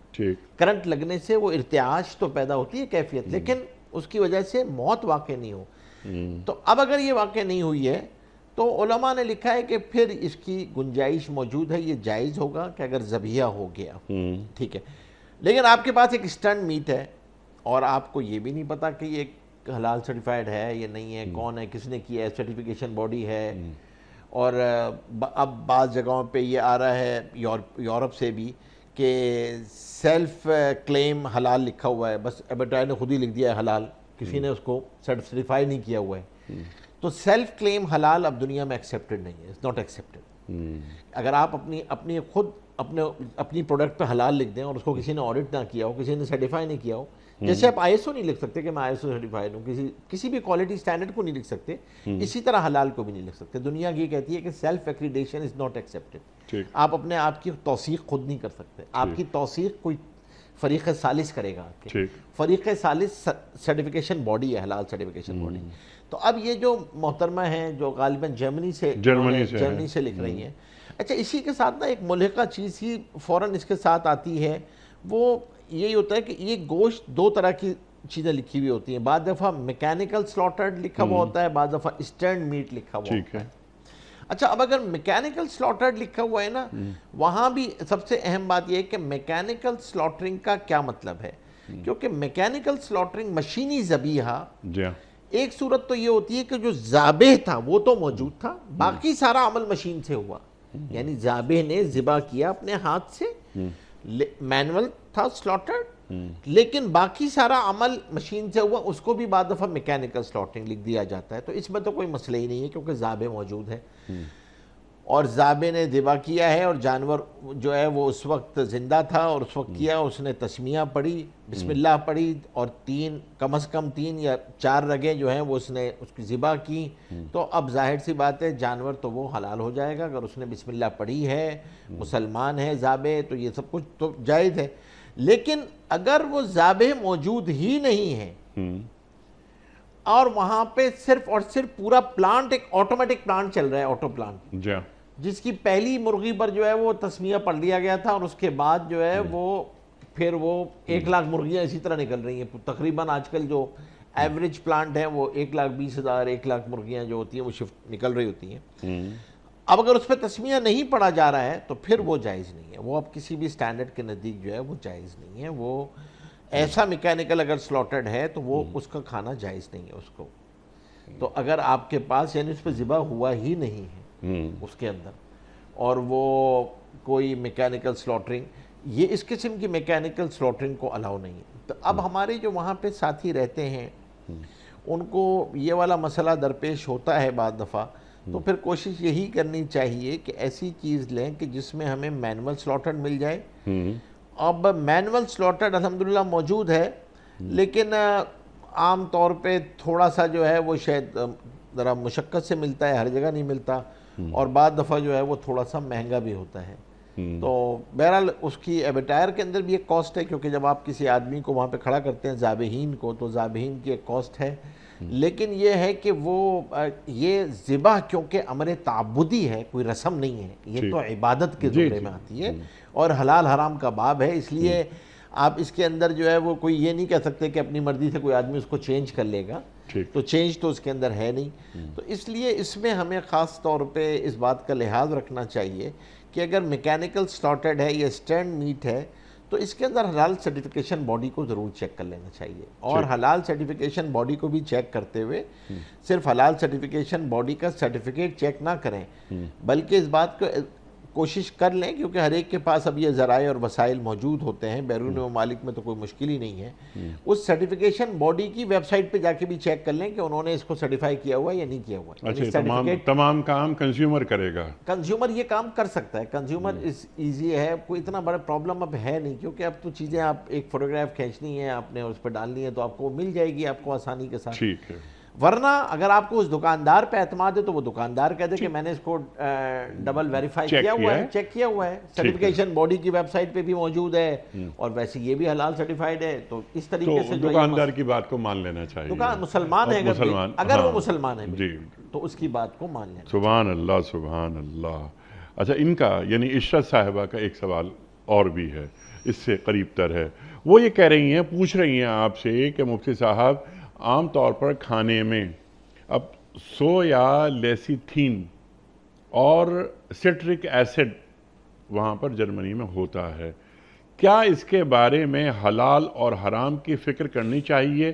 کرنٹ لگنے سے وہ ارتعاش تو پیدا ہوتی ہے کیفیت, لیکن اس کی وجہ سے موت واقع نہیں ہو. تو اب اگر یہ واقع نہیں ہوئی ہے تو علماء نے لکھا ہے کہ پھر اس کی گنجائش موجود ہے, یہ جائز ہوگا کہ اگر ذبیحہ ہو گیا. ٹھیک ہے. لیکن آپ کے پاس ایک اسٹنٹ میٹ ہے اور آپ کو یہ بھی نہیں پتا کہ یہ حلال سرٹیفائیڈ ہے یا نہیں ہے, کون ہے, کس نے کیا ہے, سرٹیفیکیشن باڈی ہے. اور اب بعض جگہوں پہ یہ آ رہا ہے یورپ سے بھی کہ سیلف کلیم حلال لکھا ہوا ہے, بس ایبیٹائر نے خود ہی لکھ دیا ہے حلال, کسی نے اس کو سرٹیفائی نہیں کیا ہوا ہے. تو سیلف کلیم حلال اب دنیا میں ایکسیپٹڈ نہیں ہے, اٹس ناٹ ایکسیپٹڈ. اگر آپ اپنی خود اپنی پروڈکٹ پہ حلال لکھ دیں اور اس کو کسی نے آڈٹ نہ کیا ہو, کسی نے سرٹیفائی نہیں کیا ہو, جیسے آپ ISO نہیں لکھ سکتے کہ میں ISO سرٹیفائڈ ہوں, کسی بھی کوالٹی سٹینڈرڈ کو نہیں لکھ سکتے, اسی طرح حلال کو بھی نہیں لکھ سکتے. دنیا یہ کہتی ہے کہ self accreditation is not accepted. آپ اپنے آپ کی توثیق خود نہیں کر سکتے, آپ کی توثیق کوئی فریق ثالث کرے گا. فریق ثالث سرٹیفیکیشن باڈی ہے, حلال سرٹیفیکیشن باڈی. تو اب یہ جو محترمہ ہیں جو غالباً جرمنی سے لکھ رہی ہیں. اچھا اسی کے ساتھ نا ایک ملحقہ چیز ہی فوراً اس کے ساتھ آتی ہے, وہ یہی ہوتا ہے کہ یہ گوشت 2 طرح کی چیزیں لکھی ہوئی ہوتی ہیں. بعض دفعہ میکینیکل سلاٹرڈ لکھا ہوا ہوتا ہے, بعض دفعہ اسٹینڈ میٹ لکھا ہوا ہوتا ہے. اچھا اب اگر میکینیکل سلاٹرڈ لکھا ہوا ہے نا, وہاں بھی سب سے اہم بات یہ ہے کہ میکینیکل سلاٹرنگ کا کیا مطلب ہے, کیونکہ میکینیکل سلاٹرنگ مشینی ذبیحہ ایک صورت تو یہ ہوتی ہے کہ جو ذابح تھا وہ تو موجود تھا, باقی سارا عمل مشین سے ہوا. یعنی ذابح نے ذبح کیا اپنے ہاتھ سے, مینول تھا سلاٹرڈ, لیکن باقی سارا عمل مشین سے ہوا, اس کو بھی بعض دفعہ میکینیکل سلاٹرنگ لکھ دیا جاتا ہے. تو اس میں تو کوئی مسئلہ ہی نہیں ہے کیونکہ ذابح موجود ہے اور ذابح نے ذبح کیا ہے اور جانور جو ہے وہ اس وقت زندہ تھا اور اس وقت کیا, اس نے تسمیہ پڑھی, بسم اللہ پڑھی اور کم از کم 3 یا 4 رگیں جو ہیں وہ اس نے اس کی ذبح کی. تو اب ظاہر سی بات ہے جانور تو وہ حلال ہو جائے گا اگر اس نے بسم اللہ پڑھی ہے, مسلمان ہے ذابح, تو یہ سب کچھ تو جائز ہے. لیکن اگر وہ ذابح موجود ہی نہیں ہے اور وہاں پہ صرف اور صرف پورا پلانٹ ایک آٹومیٹک پلانٹ چل رہا ہے, آٹو پلانٹ, جس کی پہلی مرغی پر جو ہے وہ تسمیہ پڑھ لیا گیا تھا اور اس کے بعد جو ہے وہ پھر وہ 1 لاکھ مرغیاں اسی طرح نکل رہی ہیں. تقریباً آج کل جو ایوریج پلانٹ ہے وہ 1,20,000 1 لاکھ مرغیاں جو ہوتی ہیں وہ شفٹ نکل رہی ہوتی ہیں. اب اگر اس پہ تسمیہ نہیں پڑھا جا رہا ہے تو پھر وہ جائز نہیں ہے, وہ اب کسی بھی سٹینڈرڈ کے نزدیک جو ہے وہ جائز نہیں ہے. وہ ایسا میکینیکل اگر سلاٹرڈ ہے تو وہ اس کا کھانا جائز نہیں ہے اس کو. تو اگر آپ کے پاس یعنی اس پہ ذبح ہوا ہی نہیں ہے اس کے اندر, اور وہ کوئی میکینیکل سلاٹرنگ, یہ اس قسم کی میکینیکل سلاٹرنگ کو الاؤ نہیں ہے. تو اب ہمارے جو وہاں پہ ساتھی رہتے ہیں ان کو یہ والا مسئلہ درپیش ہوتا ہے بعض دفعہ, تو پھر کوشش یہی کرنی چاہیے کہ ایسی چیز لیں کہ جس میں ہمیں مینول سلاٹرڈ مل جائے. اب مینول سلاٹرڈ الحمدللہ موجود ہے, لیکن عام طور پہ تھوڑا سا جو ہے وہ شاید ذرا مشقت سے ملتا ہے, ہر جگہ نہیں ملتا, اور بعض دفعہ جو ہے وہ تھوڑا سا مہنگا بھی ہوتا ہے. تو بہرحال اس کی ایبیٹائر کے اندر بھی ایک کاسٹ ہے, کیونکہ جب آپ کسی آدمی کو وہاں پہ کھڑا کرتے ہیں ذابحین کو, تو ذابحین کی ایک کاسٹ ہے. لیکن یہ ہے کہ وہ یہ ذبح کیونکہ امر تعبدی ہے, کوئی رسم نہیں ہے, یہ تو عبادت کے زمرے میں آتی ہے اور حلال حرام کا باب ہے. اس لیے آپ اس کے اندر جو ہے وہ کوئی یہ نہیں کہہ سکتے کہ اپنی مرضی سے کوئی آدمی اس کو چینج کر لے گا. ٹھیک۔ تو چینج تو اس کے اندر ہے نہیں، تو اس لیے اس میں ہمیں خاص طور پہ اس بات کا لحاظ رکھنا چاہیے کہ اگر میکینیکل سلاٹڈ ہے یا اسٹینڈ میٹ ہے تو اس کے اندر حلال سرٹیفیکیشن باڈی کو ضرور چیک کر لینا چاہیے، اور حلال سرٹیفیکیشن باڈی کو بھی چیک کرتے ہوئے صرف حلال سرٹیفیکیشن باڈی کا سرٹیفکیٹ چیک نہ کریں، بلکہ اس بات کو کوشش کر لیں، کیونکہ ہر ایک کے پاس اب یہ ذرائع اور وسائل موجود ہوتے ہیں، بیرون ممالک میں تو کوئی مشکل ہی نہیں ہے، اس سرٹیفیکیشن باڈی کی ویب سائٹ پہ جا کے بھی چیک کر لیں کہ انہوں نے اس کو سرٹیفائی کیا ہوا ہے یا نہیں کیا ہوا ہے۔ اچھا، تمام کام کنزیومر کرے گا؟ کنزیومر یہ کام کر سکتا ہے، کنزیومر ایزی ہے، کوئی اتنا بڑا پرابلم اب ہے نہیں، کیونکہ اب تو چیزیں آپ ایک فوٹوگراف کھینچنی ہے آپ نے اور اس پہ ڈالنی ہے تو آپ کو مل جائے گی آپ کو آسانی کے ساتھ۔ ٹھیک ہے۔ ورنہ اگر آپ کو اس دکاندار پہ اعتماد ہے تو وہ دکاندار کہہ دے کہ میں نے اس کو ڈبل ویریفائی کیا ہوا ہے، چیک کیا ہوا ہے، سرٹیفیکیشن باڈی کی ویب سائٹ پہ بھی موجود ہے، اور ویسے یہ بھی حلال سرٹیفائیڈ ہے، تو اس طریقے سے دکاندار کی بات کو مان لینا چاہیے۔ دکان مسلمان ہے اگر وہ مسلمان ہے جی تو اس کی بات کو مان لینا۔ سبحان اللہ، سبحان اللہ۔ اچھا، ان کا یعنی عشرت صاحبہ کا ایک سوال اور بھی ہے، اس سے قریب تر ہے، وہ یہ کہہ رہی ہیں، پوچھ رہی ہیں آپ سے کہ مفتی صاحب عام طور پر کھانے میں اب سویا لیسیتھین اور سٹرک ایسڈ وہاں پر جرمنی میں ہوتا ہے، کیا اس کے بارے میں حلال اور حرام کی فکر کرنی چاہیے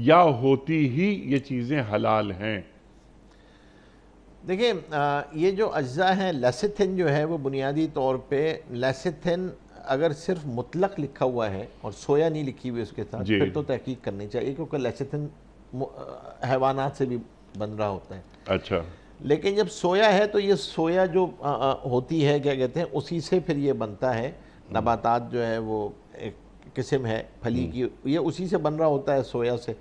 یا ہوتی ہی یہ چیزیں حلال ہیں؟ دیکھیں، یہ جو اجزاء ہیں، لیسیتھین جو ہے وہ بنیادی طور پہ لیسیتھین اگر صرف مطلق لکھا ہوا ہے اور سویا نہیں لکھی ہوئی اس کے ساتھ، پھر تو تحقیق کرنی چاہیے، کیونکہ لیسیتھین حیوانات سے بھی بن رہا ہوتا ہے۔ اچھا، لیکن جب سویا ہے تو یہ سویا جو ہوتی ہے کیا کہتے ہیں اسی سے پھر یہ بنتا ہے، نباتات جو ہے وہ ایک قسم ہے پھلی کی، یہ اسی سے بن رہا ہوتا ہے سویا سے،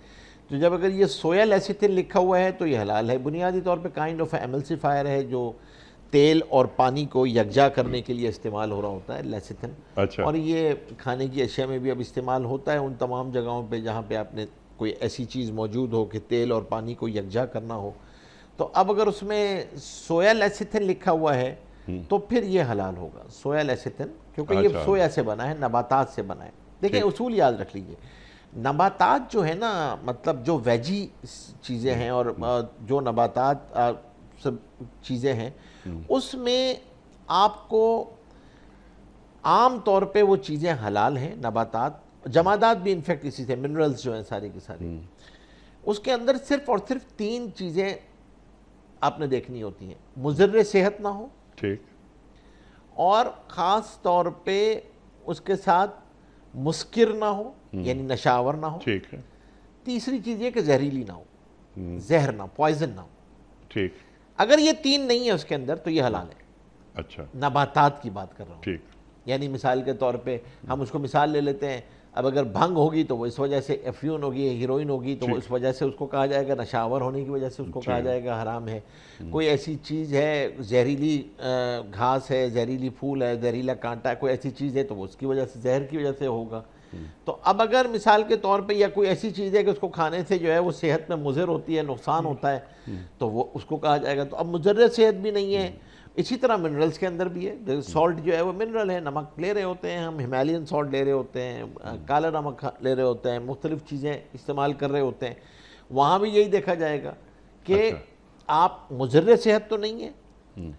تو جب اگر یہ سویا لیسیتھین لکھا ہوا ہے تو یہ حلال ہے۔ بنیادی طور پہ کائنڈ آف ایملسیفائر ہے جو تیل اور پانی کو یکجا کرنے کے لیے استعمال ہو رہا ہوتا ہے لیسیتھین، اور یہ کھانے کی اشیاء میں بھی اب استعمال ہوتا ہے ان تمام جگہوں پہ جہاں پہ آپ نے کوئی ایسی چیز موجود ہو کہ تیل اور پانی کو یکجا کرنا ہو، تو اب اگر اس میں سویا لیسیتھین لکھا ہوا ہے تو پھر یہ حلال ہوگا، سویا لیسیتھین، کیونکہ یہ سویا سے بنا ہے، نباتات سے بنا ہے۔ دیکھیں اصول یاد رکھ لیجئے، نباتات جو ہے نا، مطلب جو ویجی چیزیں ہیں اور جو نباتات سب چیزیں ہیں، اس میں آپ کو عام طور پہ وہ چیزیں حلال ہیں، نباتات، جمادات بھی انفیکٹ اسی سے، منرلز جو ہیں ساری کی ساری، اس کے اندر صرف اور صرف 3 چیزیں آپ نے دیکھنی ہوتی ہیں، مضر صحت نہ ہو، ٹھیک، اور خاص طور پہ اس کے ساتھ مسکر نہ ہو، یعنی نشاور نہ ہو، ٹھیک ہے، تیسری چیز یہ کہ زہریلی نہ ہو، زہر نہ، پوائزن نہ ہو۔ ٹھیک، اگر یہ 3 نہیں ہے اس کے اندر تو یہ حلال ہے۔ اچھا، نباتات کی بات کر رہا ہوں، ٹھیک، یعنی مثال کے طور پہ ہم اس کو مثال لے لیتے ہیں، اب اگر بھنگ ہوگی تو وہ اس وجہ سے، افیون ہوگی، ہیروئن ہوگی تو وہ اس وجہ سے اس کو کہا جائے گا، نشاور ہونے کی وجہ سے اس کو کہا جائے گا حرام ہے۔ کوئی ایسی چیز ہے، زہریلی گھاس ہے، زہریلی پھول ہے، زہریلا کانٹا ہے، کوئی ایسی چیز ہے تو وہ اس کی وجہ سے، زہر کی وجہ سے ہوگا۔ تو اب اگر مثال کے طور پہ یا کوئی ایسی چیز ہے کہ اس کو کھانے سے جو ہے وہ صحت میں مضر ہوتی ہے، نقصان ہوتا ہے، تو وہ اس کو کہا جائے گا۔ تو اب مضر صحت بھی نہیں ہے، اسی طرح منرلز کے اندر بھی ہے، سالٹ جو ہے وہ منرل ہے، نمک لے رہے ہوتے ہیں ہم، ہمالین سالٹ لے رہے ہوتے ہیں، کالا نمک لے رہے ہوتے ہیں، مختلف چیزیں استعمال کر رہے ہوتے ہیں، وہاں بھی یہی دیکھا جائے گا کہ آپ مضر صحت تو نہیں ہے،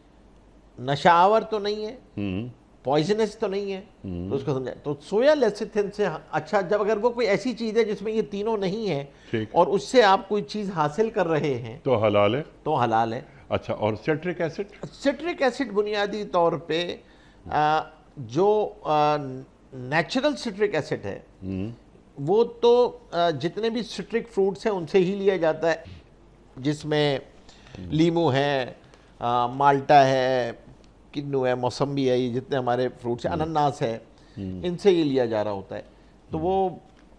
نشاور تو نہیں ہے، پوائزنس تو نہیں ہے، تو اس کو سمجھائے۔ تو سویا لیسیتھین سے اچھا، جب اگر وہ کوئی ایسی چیز ہے جس میں یہ تینوں نہیں ہے اور اس سے آپ کوئی چیز حاصل کر رہے ہیں تو حلال ہے، تو حلال ہے۔ اچھا، اور سٹرک ایسڈ؟ سٹرک ایسڈ بنیادی طور پہ جو نیچرل سٹرک ایسڈ ہے وہ تو جتنے بھی سٹرک فروٹس ہیں ان سے ہی لیا جاتا ہے، جس میں لیمو ہے، مالٹا ہے، کنو ہے، موسمبی ہے، یہ جتنے ہمارے فروٹس ہیں، انناس ہے، ان سے یہ لیا جا رہا ہوتا ہے۔ تو وہ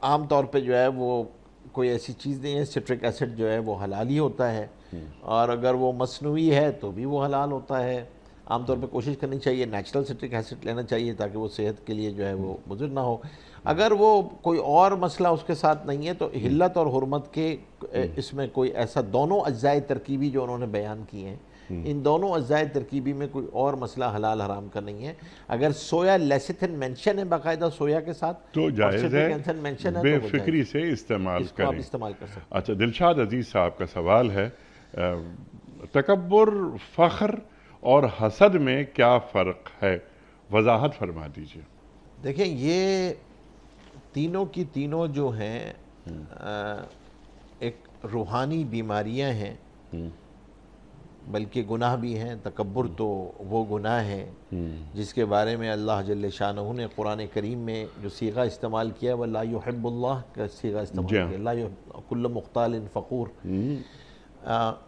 عام طور پہ جو ہے وہ کوئی ایسی چیز نہیں ہے، سٹرک ایسڈ جو ہے وہ حلال ہی ہوتا ہے، اور اگر وہ مصنوعی ہے تو بھی وہ حلال ہوتا ہے۔ عام طور پہ کوشش کرنی چاہیے نیچرل سٹرک ایسڈ لینا چاہیے تاکہ وہ صحت کے لیے جو ہے وہ مضر نہ ہو۔ اگر وہ کوئی اور مسئلہ اس کے ساتھ نہیں ہے تو حلت اور حرمت کے اس میں کوئی ایسا، دونوں اجزائے ترکیبی جو انہوں نے بیان کیے ہیں ان دونوں اجزاء ترکیبی میں کوئی اور مسئلہ حلال حرام کا نہیں ہے. اگر سویا لیسیتھن مینشن ہے باقاعدہ سویا کے ساتھ تو جائز ہے, بے فکری سے استعمال اس کو آپ کریں. استعمال کر سکتے ہیں. اچھا, دلشاد عزیز صاحب کا سوال ہے, تکبر, فخر اور حسد میں کیا فرق ہے, وضاحت فرما دیجئے. دیکھیں یہ تینوں کی تینوں جو ہیں ایک روحانی بیماریاں ہیں, بلکہ گناہ بھی ہیں. تکبر تو وہ گناہ ہے جس کے بارے میں اللہ جل شانہ نے قرآن کریم میں جو صیغہ استعمال کیا ہے, وَلَا يُحِبُّ اللَّهِ کا صیغہ استعمال کیا, لا كُلُّ مُخْتَالٍ فَخُور,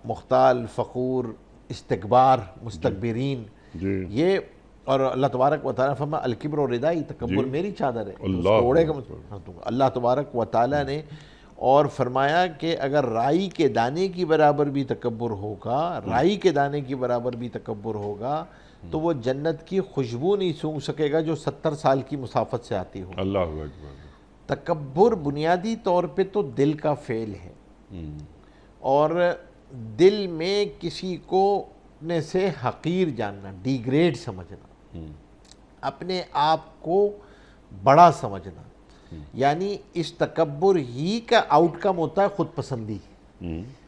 مختال, فخور, استکبار, مستکبرین, یہ. اور اللہ تبارک و تعالیٰ فرمایا الکبر ردائی, تکبر میری چادر ہے, اس کو اوڑے گا اللہ تبارک و تعالیٰ نے. اور فرمایا کہ اگر رائی کے دانے کی برابر بھی تکبر ہوگا, رائی کے دانے کی برابر بھی تکبر ہوگا, تو وہ جنت کی خوشبو نہیں سونگھ سکے گا جو 70 سال کی مسافت سے آتی ہو. اللہ اکبر. تکبر بنیادی طور پہ تو دل کا فعل ہے, اور دل میں کسی کو اپنے سے حقیر جاننا, ڈیگریڈ سمجھنا, اپنے آپ کو بڑا سمجھنا, یعنی اس تکبر ہی کا آؤٹ کم ہوتا ہے خود پسندی.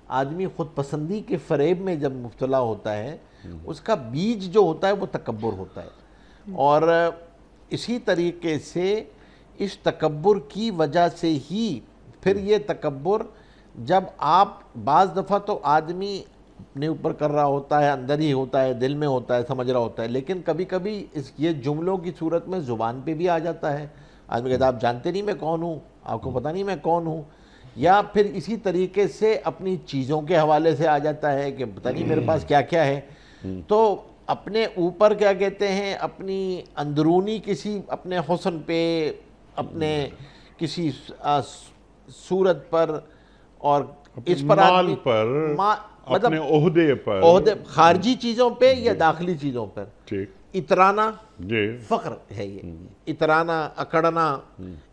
آدمی خود پسندی کے فریب میں جب مبتلا ہوتا ہے, اس کا بیج جو ہوتا ہے وہ تکبر ہوتا ہے. اور اسی طریقے سے اس تکبر کی وجہ سے ہی پھر یہ تکبر, جب آپ بعض دفعہ تو آدمی اپنے اوپر کر رہا ہوتا ہے, اندر ہی ہوتا ہے, دل میں ہوتا ہے, سمجھ رہا ہوتا ہے, لیکن کبھی کبھی یہ جملوں کی صورت میں زبان پہ بھی آ جاتا ہے. آدمی کہتا ہے آپ جانتے نہیں میں کون ہوں, آپ کو پتہ نہیں میں کون ہوں. یا پھر اسی طریقے سے اپنی چیزوں کے حوالے سے آ جاتا ہے کہ پتہ نہیں میرے پاس کیا کیا ہے. تو اپنے اوپر کیا کہتے ہیں, اپنی اندرونی کسی اپنے حسن پہ, اپنے کسی صورت پر, اور اس پر مال پر, اپنے عہدے پر, خارجی چیزوں پہ یا داخلی چیزوں پر اترانا فخر ہے. یہ اترانا, اکڑنا,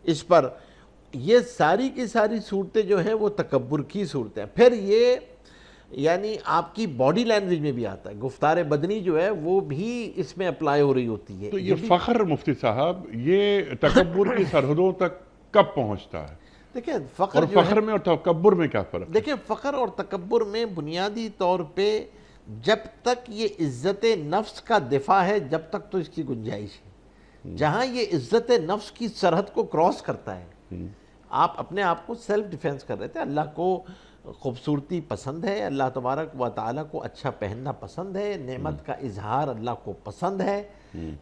اس پر, یہ ساری کی ساری صورتیں جو ہیں وہ تکبر کی صورتیں ہیں. پھر یہ یعنی آپ کی باڈی لینگویج میں بھی آتا ہے, گفتار بدنی جو ہے وہ بھی اس میں اپلائی ہو رہی ہوتی ہے. تو یہ فخر مفتی صاحب, یہ تکبر کی سرحدوں تک کب پہنچتا ہے؟ دیکھیں اور فخر میں اور تکبر میں کیا فرق ہے؟ دیکھیں فخر اور تکبر میں بنیادی طور پہ جب تک یہ عزت نفس کا دفاع ہے جب تک تو اس کی گنجائش ہے. جہاں یہ عزت نفس کی سرحد کو کراس کرتا ہے, آپ اپنے آپ کو سیلف ڈیفینس کر رہے تھے. اللہ کو خوبصورتی پسند ہے, اللہ تبارک و تعالیٰ کو اچھا پہننا پسند ہے, نعمت کا اظہار اللہ کو پسند ہے,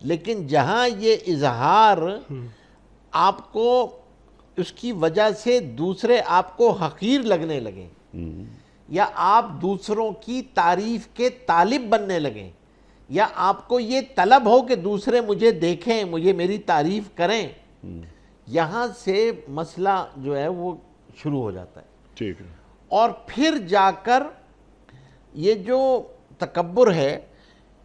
لیکن جہاں یہ اظہار آپ کو اس کی وجہ سے دوسرے آپ کو حقیر لگنے لگیں, یا آپ دوسروں کی تعریف کے طالب بننے لگیں, یا آپ کو یہ طلب ہو کہ دوسرے مجھے دیکھیں, مجھے میری تعریف کریں, یہاں سے مسئلہ جو ہے وہ شروع ہو جاتا ہے. ٹھیک ہے. اور پھر جا کر یہ جو تکبر ہے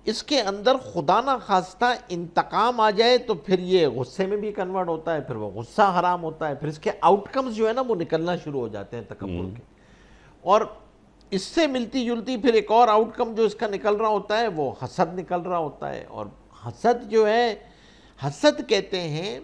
اس کے اندر خدا نہ خواستہ انتقام آ جائے تو پھر یہ غصے میں بھی کنورٹ ہوتا ہے, پھر وہ غصہ حرام ہوتا ہے, پھر اس کے آؤٹ کمز جو ہے نا وہ نکلنا شروع ہو جاتے ہیں تکبر کے. اور اس سے ملتی جلتی پھر ایک اور آؤٹ کم جو اس کا نکل رہا ہوتا ہے وہ حسد نکل رہا ہوتا ہے. اور حسد جو ہے, حسد کہتے ہیں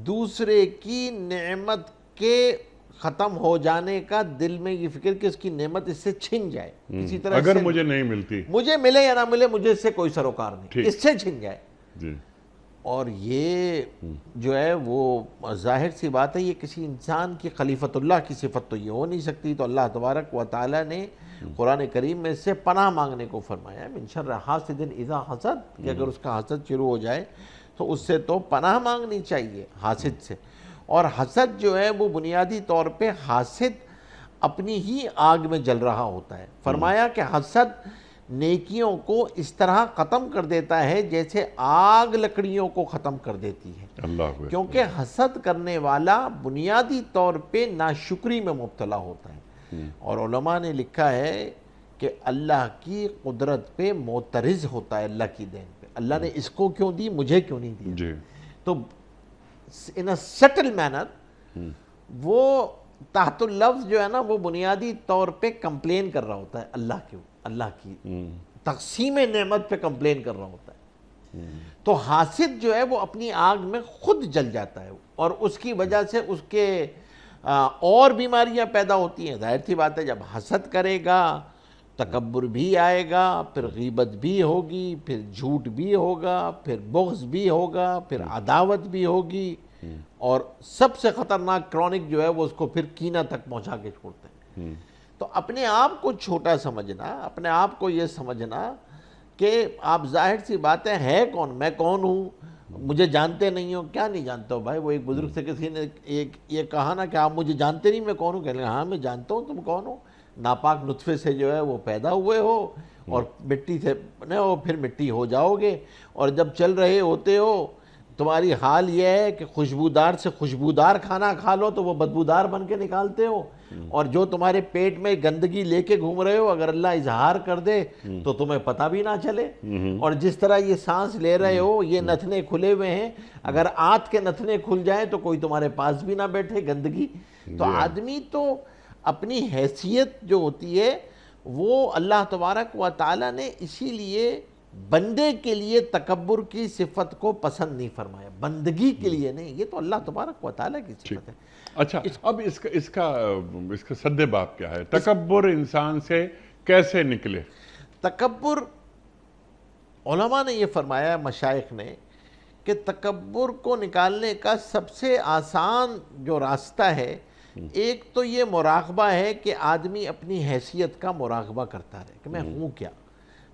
دوسرے کی نعمت کے ختم ہو جانے کا, دل میں یہ فکر کہ اس کی نعمت اس سے چھن جائے, کسی طرح اگر مجھے نہیں ملتی, مجھے ملے یا نہ ملے, مجھے اس سے کوئی سروکار نہیں, اس سے چھن جائے. اور یہ جو ہے وہ ظاہر سی بات ہے, یہ کسی انسان کی خلیفۃ اللہ کی صفت تو یہ ہو نہیں سکتی. تو اللہ تبارک و تعالیٰ نے قرآن کریم میں سے پناہ مانگنے کو فرمایا ہے, من شر حاسد اذا حسد, کہ اگر اس کا حسد شروع ہو جائے تو اس سے تو پناہ مانگنی چاہیے حاسد سے. اور حسد جو ہے وہ بنیادی طور پہ حاسد اپنی ہی آگ میں جل رہا ہوتا ہے. فرمایا کہ حسد نیکیوں کو اس طرح ختم کر دیتا ہے جیسے آگ لکڑیوں کو ختم کر دیتی ہے, کیونکہ حسد کرنے والا بنیادی طور پہ ناشکری میں مبتلا ہوتا ہے. اور علماء نے لکھا ہے کہ اللہ کی قدرت پہ معترض ہوتا ہے, اللہ کی دین پہ, اللہ نے اس کو کیوں دی, مجھے کیوں نہیں دیا. تو in a subtle manner وہ تحت اللفظ جو ہے نا وہ بنیادی طور پہ کمپلین کر رہا ہوتا ہے اللہ کی تقسیم نعمت پہ کمپلین کر رہا ہوتا ہے. تو حاسد جو ہے وہ اپنی آگ میں خود جل جاتا ہے اور اس کی وجہ سے اس کے اور بیماریاں پیدا ہوتی ہیں. ظاہر سی بات ہے جب حسد کرے گا تکبر بھی آئے گا, پھر غیبت بھی ہوگی, پھر جھوٹ بھی ہوگا, پھر بغض بھی ہوگا, پھر عداوت بھی ہوگی, اور سب سے خطرناک کرونک جو ہے وہ اس کو پھر کینہ تک پہنچا کے چھوڑتے ہیں. تو اپنے آپ کو چھوٹا سمجھنا, اپنے آپ کو یہ سمجھنا کہ آپ ظاہر سی بات ہے کون, میں کون ہوں, مجھے جانتے نہیں ہو. کیا نہیں جانتا ہو بھائی؟ وہ ایک بزرگ سے کسی نے یہ کہا نا کہ آپ مجھے جانتے نہیں, میں کون ہوں؟ کہنے لگا ہاں میں جانتا ہوں تم کون ہو. ناپاک نطفے سے جو ہے وہ پیدا ہوئے ہو اور مٹی سے بنے ہو, پھر مٹی ہو جاؤ گے, اور جب چل رہے ہوتے ہو تمہاری حال یہ ہے کہ خوشبودار سے خوشبودار کھانا کھا لو تو وہ بدبودار بن کے نکالتے ہو, اور جو تمہارے پیٹ میں گندگی لے کے گھوم رہے ہو اگر اللہ اظہار کر دے تو تمہیں پتہ بھی نہ چلے. اور جس طرح یہ سانس لے رہے ہو یہ نتھنے کھلے ہوئے ہیں, اگر آنت کے نتھنے کھل جائیں تو کوئی تمہارے پاس بھی نہ بیٹھے گندگی. تو آدمی تو اپنی حیثیت جو ہوتی ہے وہ اللہ تبارک و تعالیٰ نے اسی لیے بندے کے لیے تکبر کی صفت کو پسند نہیں فرمایا, بندگی کے لیے نہیں. یہ تو اللہ تبارک و تعالیٰ کی صفت ہے. اچھا, اب اس کا سد باب کیا ہے؟ تکبر انسان سے کیسے نکلے؟ تکبر علماء نے یہ فرمایا, مشائخ نے, کہ تکبر کو نکالنے کا سب سے آسان جو راستہ ہے, ایک تو یہ مراقبہ ہے کہ آدمی اپنی حیثیت کا مراقبہ کرتا رہے کہ میں ہوں کیا,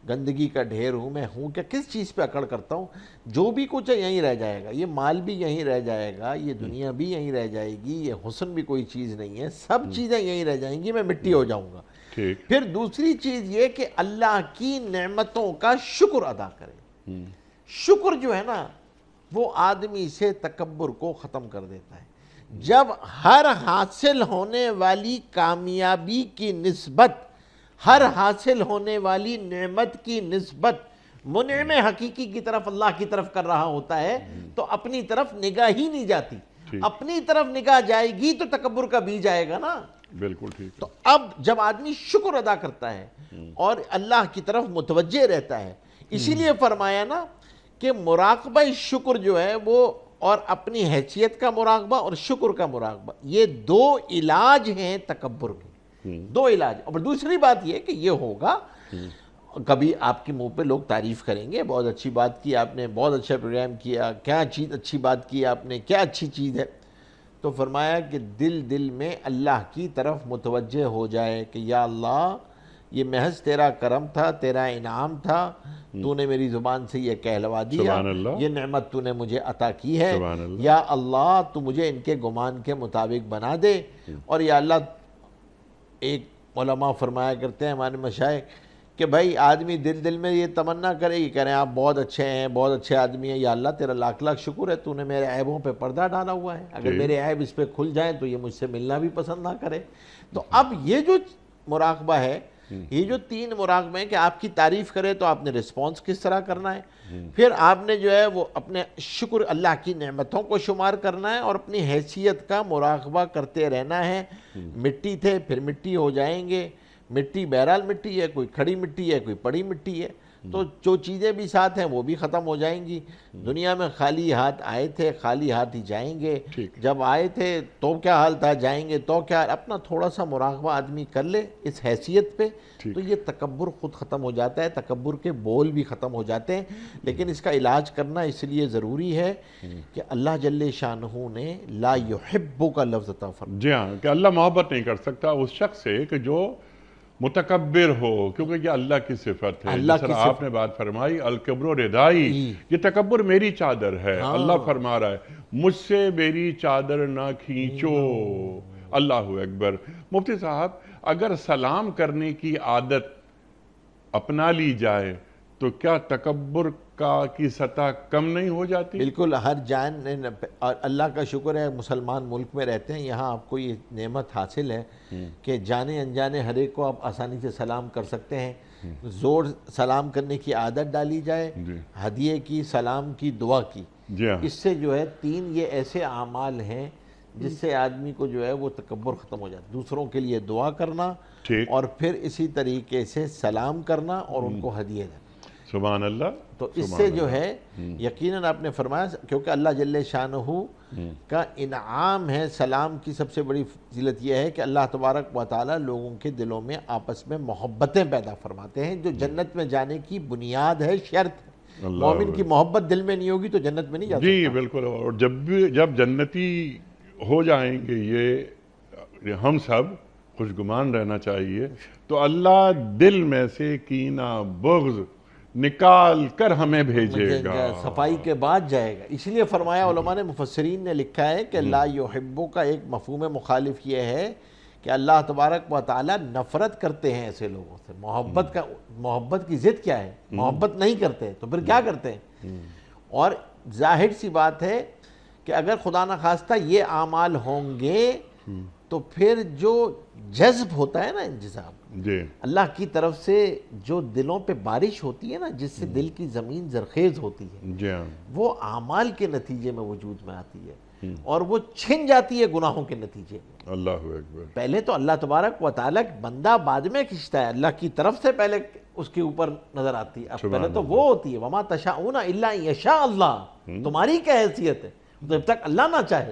گندگی کا ڈھیر ہوں, میں ہوں کیا, کس چیز پہ اکڑ کرتا ہوں. جو بھی کچھ ہے یہیں رہ جائے گا, یہ مال بھی یہیں رہ جائے گا, یہ دنیا بھی یہیں رہ جائے گی, یہ حسن بھی کوئی چیز نہیں ہے, سب چیزیں یہیں رہ جائیں گی, میں مٹی ہو جاؤں گا. پھر دوسری چیز یہ کہ اللہ کی نعمتوں کا شکر ادا کرے. شکر جو ہے نا وہ آدمی سے تکبر کو ختم کر دیتا ہے. جب ہر حاصل ہونے والی کامیابی کی نسبت, ہر حاصل ہونے والی نعمت کی نسبت منعم حقیقی کی طرف, اللہ کی طرف کر رہا ہوتا ہے تو اپنی طرف نگاہ ہی نہیں جاتی. اپنی طرف نگاہ جائے گی تو تکبر کا بیج آئے گا نا. بالکل ٹھیک. تو اب جب آدمی شکر ادا کرتا ہے اور اللہ کی طرف متوجہ رہتا ہے, اسی لیے فرمایا نا کہ مراقبہ شکر جو ہے وہ, اور اپنی حیثیت کا مراقبہ اور شکر کا مراقبہ, یہ دو علاج ہیں تکبر کے, دو علاج. اور دوسری بات یہ کہ یہ ہوگا کبھی آپ کے منہ پہ لوگ تعریف کریں گے, بہت اچھی بات کی آپ نے, بہت اچھا پروگرام کیا, کیا چیز اچھی بات کی آپ نے, کیا اچھی چیز ہے. تو فرمایا کہ دل میں اللہ کی طرف متوجہ ہو جائے کہ یا اللہ یہ محض تیرا کرم تھا, تیرا انعام تھا, تو نے میری زبان سے یہ کہلوا دیا, یہ نعمت تو نے مجھے عطا کی ہے, یا اللہ تو مجھے ان کے گمان کے مطابق بنا دے. اور یا اللہ, ایک علماء فرمایا کرتے ہیں ہمارے مشائخ کہ بھائی آدمی دل میں یہ تمنا کرے کہ کہیں آپ بہت اچھے ہیں, بہت اچھے آدمی ہیں, یا اللہ تیرا لاکھ لاکھ شکر ہے تو نے میرے عیبوں پہ پردہ ڈالا ہوا ہے, اگر میرے عیب اس پہ کھل جائیں تو یہ مجھ سے ملنا بھی پسند نہ کرے. تو اب یہ جو مراقبہ ہے, یہ جو تین مراقبے ہیں کہ آپ کی تعریف کرے تو آپ نے رسپانس کس طرح کرنا ہے, پھر آپ نے جو ہے وہ اپنے شکر اللہ کی نعمتوں کو شمار کرنا ہے, اور اپنی حیثیت کا مراقبہ کرتے رہنا ہے. مٹی تھے پھر مٹی ہو جائیں گے, مٹی بہرحال مٹی ہے, کوئی کھڑی مٹی ہے, کوئی پڑی مٹی ہے, تو جو چیزیں بھی ساتھ ہیں وہ بھی ختم ہو جائیں گی. دنیا میں خالی ہاتھ آئے تھے, خالی ہاتھ ہی جائیں گے. جب آئے تھے تو کیا حال تھا, جائیں گے تو کیا. اپنا تھوڑا سا مراقبہ آدمی کر لے اس حیثیت پہ تو یہ تکبر خود ختم ہو جاتا ہے, تکبر کے بول بھی ختم ہو جاتے ہیں. لیکن اس کا علاج کرنا اس لیے ضروری ہے کہ اللہ جل شانہ نے لا یحب کا لفظ عطا فرمایا. جی ہاں, کہ اللہ محبت نہیں کر سکتا اس شخص سے کہ جو متکبر ہو, کیونکہ یہ اللہ کی صفت ہے. جس طرح آپ نے بات فرمائی الکبر ردائی, یہ تکبر میری چادر ہے. اللہ فرما رہا ہے مجھ سے میری چادر نہ کھینچو. اللہ اکبر. مفتی صاحب, اگر سلام کرنے کی عادت اپنا لی جائے تو کیا تکبر کی سطح کم نہیں ہو جاتی؟ بالکل. ہر جان, اور اللہ کا شکر ہے مسلمان ملک میں رہتے ہیں, یہاں آپ کو یہ نعمت حاصل ہے کہ جانے انجانے ہر ایک کو آپ آسانی سے سلام کر سکتے ہیں. زور سلام کرنے کی عادت ڈالی جائے, ہدیے کی, سلام کی, دعا کی, اس سے جو ہے تین یہ ایسے اعمال ہیں جس سے آدمی کو جو ہے وہ تکبر ختم ہو جاتا ہے. دوسروں کے لیے دعا کرنا ٹھیک. اور پھر اسی طریقے سے سلام کرنا اور ان کو ہدیہ دینا. سبحان اللہ. تو اس سے جو ہے یقیناً آپ نے فرمایا کیونکہ اللہ جل شانہ کا انعام ہے. سلام کی سب سے بڑی فضیلت یہ ہے کہ اللہ تبارک و تعالی لوگوں کے دلوں میں آپس میں محبتیں پیدا فرماتے ہیں جو جنت میں جانے کی بنیاد ہے, شرط ہے. مومن کی محبت دل میں نہیں ہوگی تو جنت میں نہیں جا سکتا. جی بالکل. اور جب جنتی ہو جائیں گے یہ ہم سب خوشگمان رہنا چاہیے, تو اللہ دل میں سے کینہ بغض نکال کر ہمیں بھیجے گا. صفائی کے بعد جائے گا. اس لیے فرمایا علماء نے, مفسرین نے لکھا ہے کہ لا یحبو کا ایک مفہوم مخالف یہ ہے کہ اللہ تبارک و تعالی نفرت کرتے ہیں ایسے لوگوں سے. محبت کی ضد کیا ہے؟ محبت نہیں کرتے تو پھر کیا کرتے ہیں؟ اور ظاہر سی بات ہے کہ اگر خدا نخواستہ یہ اعمال ہوں گے تو پھر جو جذب ہوتا ہے نا, انجذاب, جی اللہ کی طرف سے جو دلوں پہ بارش ہوتی ہے نا, جس سے دل کی زمین زرخیز ہوتی ہے, جی ہاں, وہ اعمال کے نتیجے میں وجود میں آتی ہے اور وہ چھن جاتی ہے گناہوں کے نتیجے میں. اللہ اکبر. پہلے تو اللہ تبارک و تعالیٰ بندہ بعد میں کھنچتا ہے, اللہ کی طرف سے پہلے اس کے اوپر نظر آتی ہے. اب پہلے تو وہ ہوتی ہے وما تشاؤون الا ان یشاء اللہ. تمہاری کیا حیثیت ہے جب تک اللہ نہ چاہے؟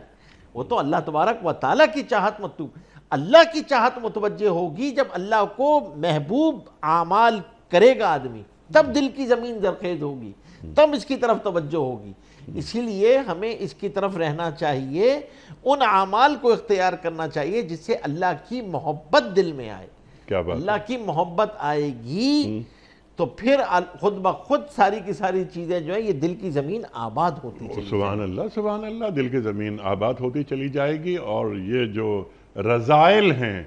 وہ تو اللہ تبارک و تعالیٰ کی چاہت مطلوب. اللہ کی چاہت متوجہ ہوگی جب اللہ کو محبوب اعمال کرے گا آدمی, تب دل کی زمین زرخیز ہوگی, تب اس کی طرف توجہ ہوگی. اسی لیے ہمیں اس کی طرف رہنا چاہیے, ان اعمال کو اختیار کرنا چاہیے جس سے اللہ کی محبت دل میں آئے. کیا بات. اللہ کی محبت آئے گی تو پھر خود بخود ساری کی ساری چیزیں جو ہیں یہ دل کی زمین آباد ہوتی چلی. سبحان اللہ, سبحان اللہ. دل کی زمین آباد ہوتی چلی جائے گی اور یہ جو رذائل ہیں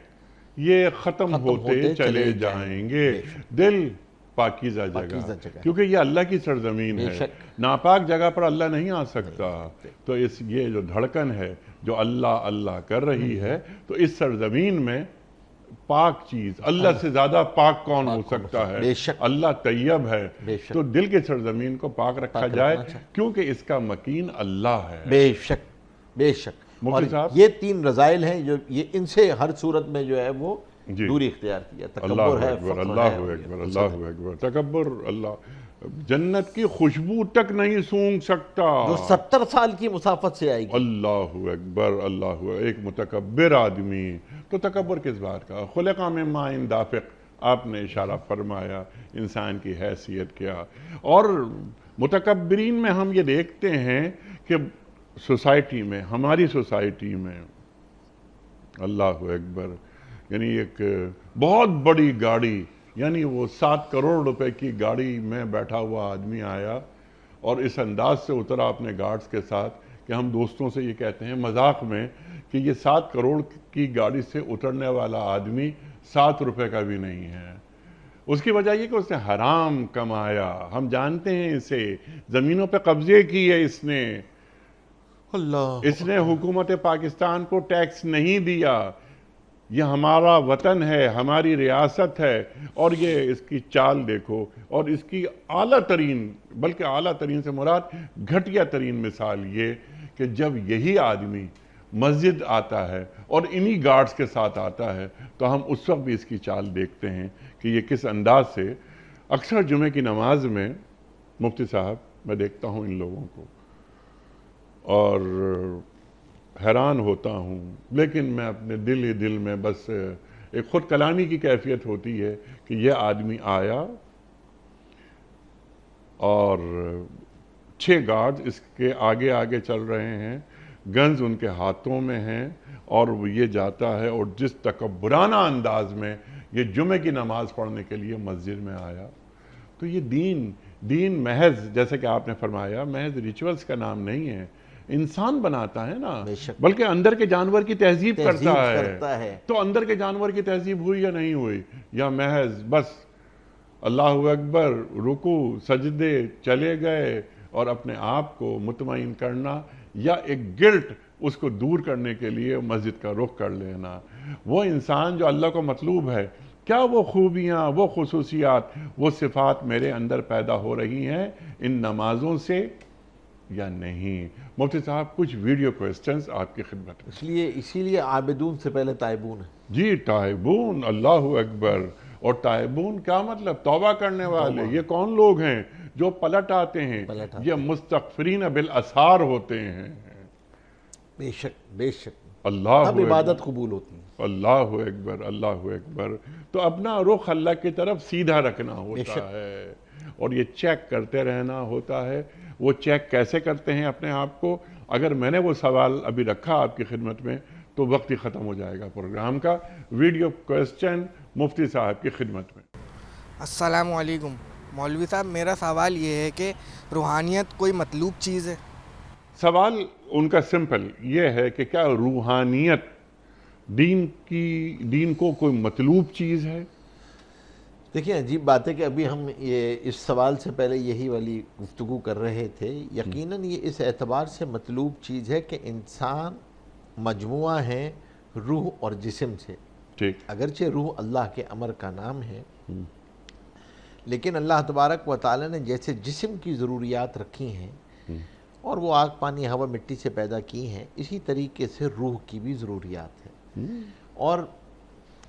یہ ختم ہوتے چلے جائیں گے. دل پاکیزہ جگہ, کیونکہ یہ اللہ کی سرزمین ہے. ناپاک جگہ پر اللہ نہیں آ سکتا. تو یہ جو دھڑکن ہے جو اللہ اللہ کر رہی ہے, تو اس سرزمین میں پاک چیز, اللہ سے زیادہ پاک کون ہو سکتا ہے؟ اللہ طیب ہے. تو دل کے سرزمین کو پاک رکھا جائے کیونکہ اس کا مکین اللہ ہے. بے شک, بے شک. اور یہ تین رذائل ہیں جو ان سے ہر صورت میں جو ہے وہ دوری اختیار کیا. تکبر ہے, فخر ہے. اللہ اکبر, اللہ اکبر. تکبر اللہ جنت کی خوشبو تک نہیں سونگھ سکتا جو 70 سال کی مسافت سے آئے گی. اللہ اکبر, اللہ اکبر. ایک متکبر آدمی, تو تکبر کس بات کا؟ خلق من ماء دافق, آپ نے اشارہ فرمایا انسان کی حیثیت کیا. اور متکبرین میں ہم یہ دیکھتے ہیں کہ سوسائٹی میں, ہماری سوسائٹی میں, اللہ اکبر, یعنی ایک بہت بڑی گاڑی, یعنی وہ 7 کروڑ روپے کی گاڑی میں بیٹھا ہوا آدمی آیا اور اس انداز سے اترا اپنے گارڈز کے ساتھ کہ ہم دوستوں سے یہ کہتے ہیں مذاق میں کہ یہ 7 کروڑ کی گاڑی سے اترنے والا آدمی 7 روپے کا بھی نہیں ہے. اس کی وجہ یہ کہ اس نے حرام کمایا. ہم جانتے ہیں اسے, زمینوں پہ قبضے کیے اس نے. اس نے حکومت پاکستان کو ٹیکس نہیں دیا. یہ ہمارا وطن ہے, ہماری ریاست ہے, اور یہ اس کی چال دیکھو. اور اس کی اعلیٰ ترین, بلکہ اعلیٰ ترین سے مراد گھٹیا ترین مثال یہ کہ جب یہی آدمی مسجد آتا ہے اور انہی گارڈز کے ساتھ آتا ہے تو ہم اس وقت بھی اس کی چال دیکھتے ہیں کہ یہ کس انداز سے. اکثر جمعے کی نماز میں مفتی صاحب میں دیکھتا ہوں ان لوگوں کو اور حیران ہوتا ہوں, لیکن میں اپنے دل ہی دل میں بس ایک خود کلامی کی کیفیت ہوتی ہے کہ یہ آدمی آیا اور 6 گارڈز اس کے آگے آگے چل رہے ہیں, گنز ان کے ہاتھوں میں ہیں, اور وہ یہ جاتا ہے اور جس تکبرانہ انداز میں یہ جمعے کی نماز پڑھنے کے لیے مسجد میں آیا. تو یہ دین محض, جیسے کہ آپ نے فرمایا, محض ریچولز کا نام نہیں ہے. انسان بناتا ہے نا, بلکہ اندر کے جانور کی تہذیب کرتا ہے. تو اندر کے جانور کی تہذیب ہوئی یا نہیں ہوئی, یا محض بس اللہ اکبر, رکوع سجدے چلے گئے اور اپنے آپ کو مطمئن کرنا, یا ایک گلٹ اس کو دور کرنے کے لیے مسجد کا رخ کر لینا. وہ انسان جو اللہ کو مطلوب ہے, کیا وہ خوبیاں, وہ خصوصیات, وہ صفات میرے اندر پیدا ہو رہی ہیں ان نمازوں سے؟ یا نہیں؟ مفتی صاحب کچھ ویڈیو کوئسچنز آپ کی خدمت میں۔ اسی لیے عابدون سے پہلے تائبون ہے۔ جی تائبون، اللہ اکبر۔ اور تائبون کیا مطلب؟ توبہ کرنے والے۔ یہ کون لوگ ہیں جو پلٹ آتے ہیں؟ یہ مستغفرین بالاسحار ہوتے ہیں۔ بے شک بے شک، اللہ تب عبادت قبول ہوتی ہے۔ اللہ اکبر، اللہ اکبر۔ تو اپنا رخ اللہ کی طرف سیدھا رکھنا ہوتا ہے اور یہ چیک کرتے رہنا ہوتا ہے۔ وہ چیک کیسے کرتے ہیں اپنے آپ کو؟ اگر میں نے وہ سوال ابھی رکھا آپ کی خدمت میں تو وقت ہی ختم ہو جائے گا پروگرام کا۔ ویڈیو کوئسچن مفتی صاحب کی خدمت میں۔ السلام علیکم مولوی صاحب، میرا سوال یہ ہے کہ روحانیت کوئی مطلوب چیز ہے؟ سوال ان کا سمپل یہ ہے کہ کیا روحانیت دین کو کوئی مطلوب چیز ہے؟ دیکھیں عجیب بات ہے کہ ابھی ہم یہ اس سوال سے پہلے یہی والی گفتگو کر رہے تھے۔ یقیناً یہ اس اعتبار سے مطلوب چیز ہے کہ انسان مجموعہ ہے روح اور جسم سے۔ ٹھیک۔ اگرچہ روح اللہ کے امر کا نام ہے، لیکن اللہ تبارک و تعالی نے جیسے جسم کی ضروریات رکھی ہیں اور وہ آگ پانی ہوا مٹی سے پیدا کی ہیں، اسی طریقے سے روح کی بھی ضروریات ہے۔ اور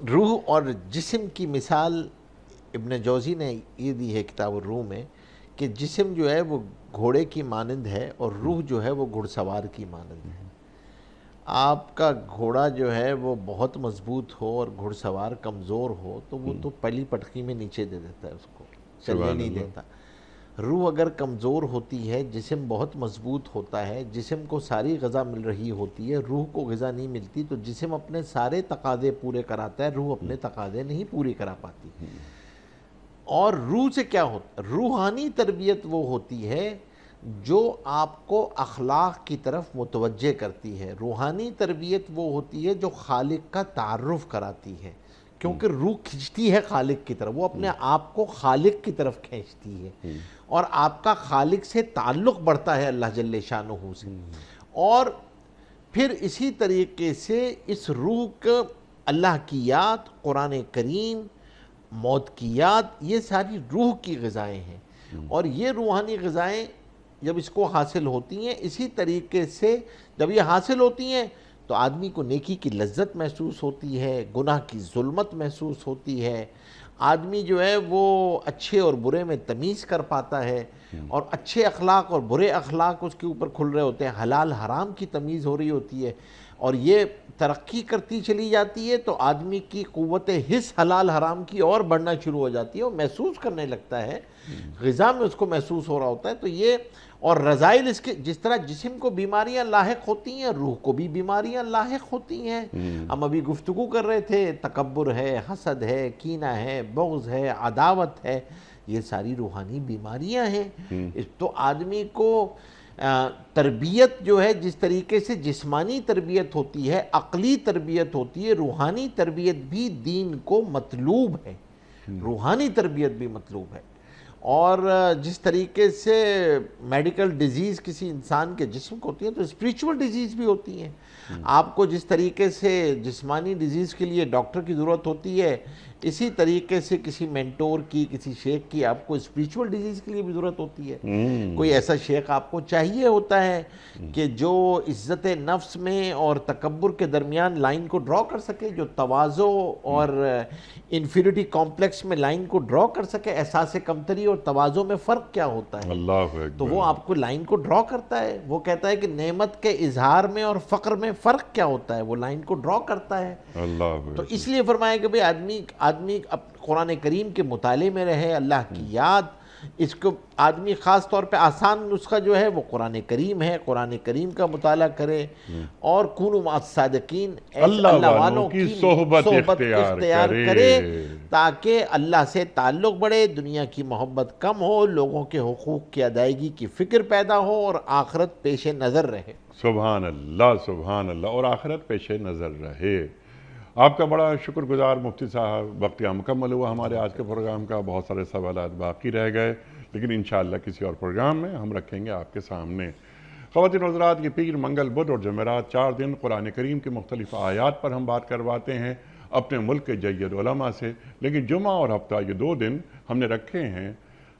روح اور جسم کی مثال ابن جوزی نے یہ دی ہے کتاب الروح میں کہ جسم جو ہے وہ گھوڑے کی مانند ہے اور روح جو ہے وہ گھڑ سوار کی مانند ہے۔ آپ کا گھوڑا جو ہے وہ بہت مضبوط ہو اور گھڑ سوار کمزور ہو تو وہ تو پہلی پٹخی میں نیچے دے دیتا ہے، اس کو چلنے نہیں دیتا۔ روح اگر کمزور ہوتی ہے، جسم بہت مضبوط ہوتا ہے، جسم کو ساری غذا مل رہی ہوتی ہے، روح کو غذا نہیں ملتی تو جسم اپنے سارے تقاضے پورے کراتا ہے، روح اپنے تقاضے نہیں پوری کرا پاتی۔ اور روح سے کیا ہوتا ہے؟ روحانی تربیت وہ ہوتی ہے جو آپ کو اخلاق کی طرف متوجہ کرتی ہے۔ روحانی تربیت وہ ہوتی ہے جو خالق کا تعارف کراتی ہے، کیونکہ روح کھنچتی ہے خالق کی طرف، وہ اپنے آپ کو خالق کی طرف کھینچتی ہے اور آپ کا خالق سے تعلق بڑھتا ہے اللہ جل شانہ سے۔ اور پھر اسی طریقے سے اس روح کا اللہ کی یاد، قرآن کریم، موت کی یاد، یہ ساری روح کی غذائیں ہیں۔ اور یہ روحانی غذائیں جب اس کو حاصل ہوتی ہیں، اسی طریقے سے جب یہ حاصل ہوتی ہیں تو آدمی کو نیکی کی لذت محسوس ہوتی ہے، گناہ کی ظلمت محسوس ہوتی ہے، آدمی جو ہے وہ اچھے اور برے میں تمیز کر پاتا ہے، اور اچھے اخلاق اور برے اخلاق اس کے اوپر کھل رہے ہوتے ہیں، حلال حرام کی تمیز ہو رہی ہوتی ہے، اور یہ ترقی کرتی چلی جاتی ہے تو آدمی کی قوت حس حلال حرام کی اور بڑھنا شروع ہو جاتی ہے، وہ محسوس کرنے لگتا ہے، غذا میں اس کو محسوس ہو رہا ہوتا ہے۔ تو یہ اور رذائل اس کے جس طرح جسم کو بیماریاں لاحق ہوتی ہیں، روح کو بھی بیماریاں لاحق ہوتی ہیں۔ ہم ابھی گفتگو کر رہے تھے، تکبر ہے، حسد ہے، کینہ ہے، بغض ہے، عداوت ہے، یہ ساری روحانی بیماریاں ہیں۔ تو آدمی کو تربیت جو ہے جس طریقے سے جسمانی تربیت ہوتی ہے، عقلی تربیت ہوتی ہے، روحانی تربیت بھی دین کو مطلوب ہے، روحانی تربیت بھی مطلوب ہے۔ اور جس طریقے سے میڈیکل ڈیزیز کسی انسان کے جسم کو ہوتی ہے تو اسپریچول ڈیزیز بھی ہوتی ہیں۔ آپ کو جس طریقے سے جسمانی ڈیزیز کے لیے ڈاکٹر کی ضرورت ہوتی ہے، اسی طریقے سے کسی مینٹور کی، کسی شیخ کی آپ کو اسپریچول ڈیزیز کے لیے بھی ضرورت ہوتی ہے۔ کوئی ایسا شیخ آپ کو چاہیے ہوتا ہے کہ جو عزت نفس میں اور تکبر کے درمیان لائن کو ڈرا کر سکے، جو تواضع اور انفیریٹی کمپلیکس میں لائن کو ڈرا کر سکے، احساس کمتری اور تواضع میں فرق کیا ہوتا ہے، اللہ اکبر، تو وہ آپ کو لائن کو ڈرا کرتا ہے۔ وہ کہتا ہے کہ نعمت کے اظہار میں اور فقر میں فرق کیا ہوتا ہے، وہ لائن کو ڈرا کرتا ہے۔ اللہ اکبر۔ تو اس لیے فرمایا کہ بھئی آدمی قرآن کریم کے مطالعے میں رہے، اللہ کی یاد، اس کو آدمی خاص طور پہ آسان نسخہ جو ہے وہ قرآن کریم ہے، قرآن کریم کا مطالعہ کرے اور کونوا مع الصادقین، اللہ والوں کی صحبت اختیار کرے تاکہ اللہ سے تعلق بڑھے، دنیا کی محبت کم ہو، لوگوں کے حقوق کی ادائیگی کی فکر پیدا ہو اور آخرت پیش نظر رہے۔ سبحان اللہ، سبحان اللہ، اور آخرت پیش نظر رہے۔ آپ کا بڑا شکر گزار مفتی صاحب، وقت مکمل ہوا ہمارے آج کے پروگرام کا، بہت سارے سوالات باقی رہ گئے لیکن انشاءاللہ کسی اور پروگرام میں ہم رکھیں گے آپ کے سامنے۔ خواتین و حضرات، یہ پیر، منگل، بدھ اور جمعرات 4 دن قرآن کریم کی مختلف آیات پر ہم بات کرواتے ہیں اپنے ملک کے جید علماء سے، لیکن جمعہ اور ہفتہ یہ 2 دن ہم نے رکھے ہیں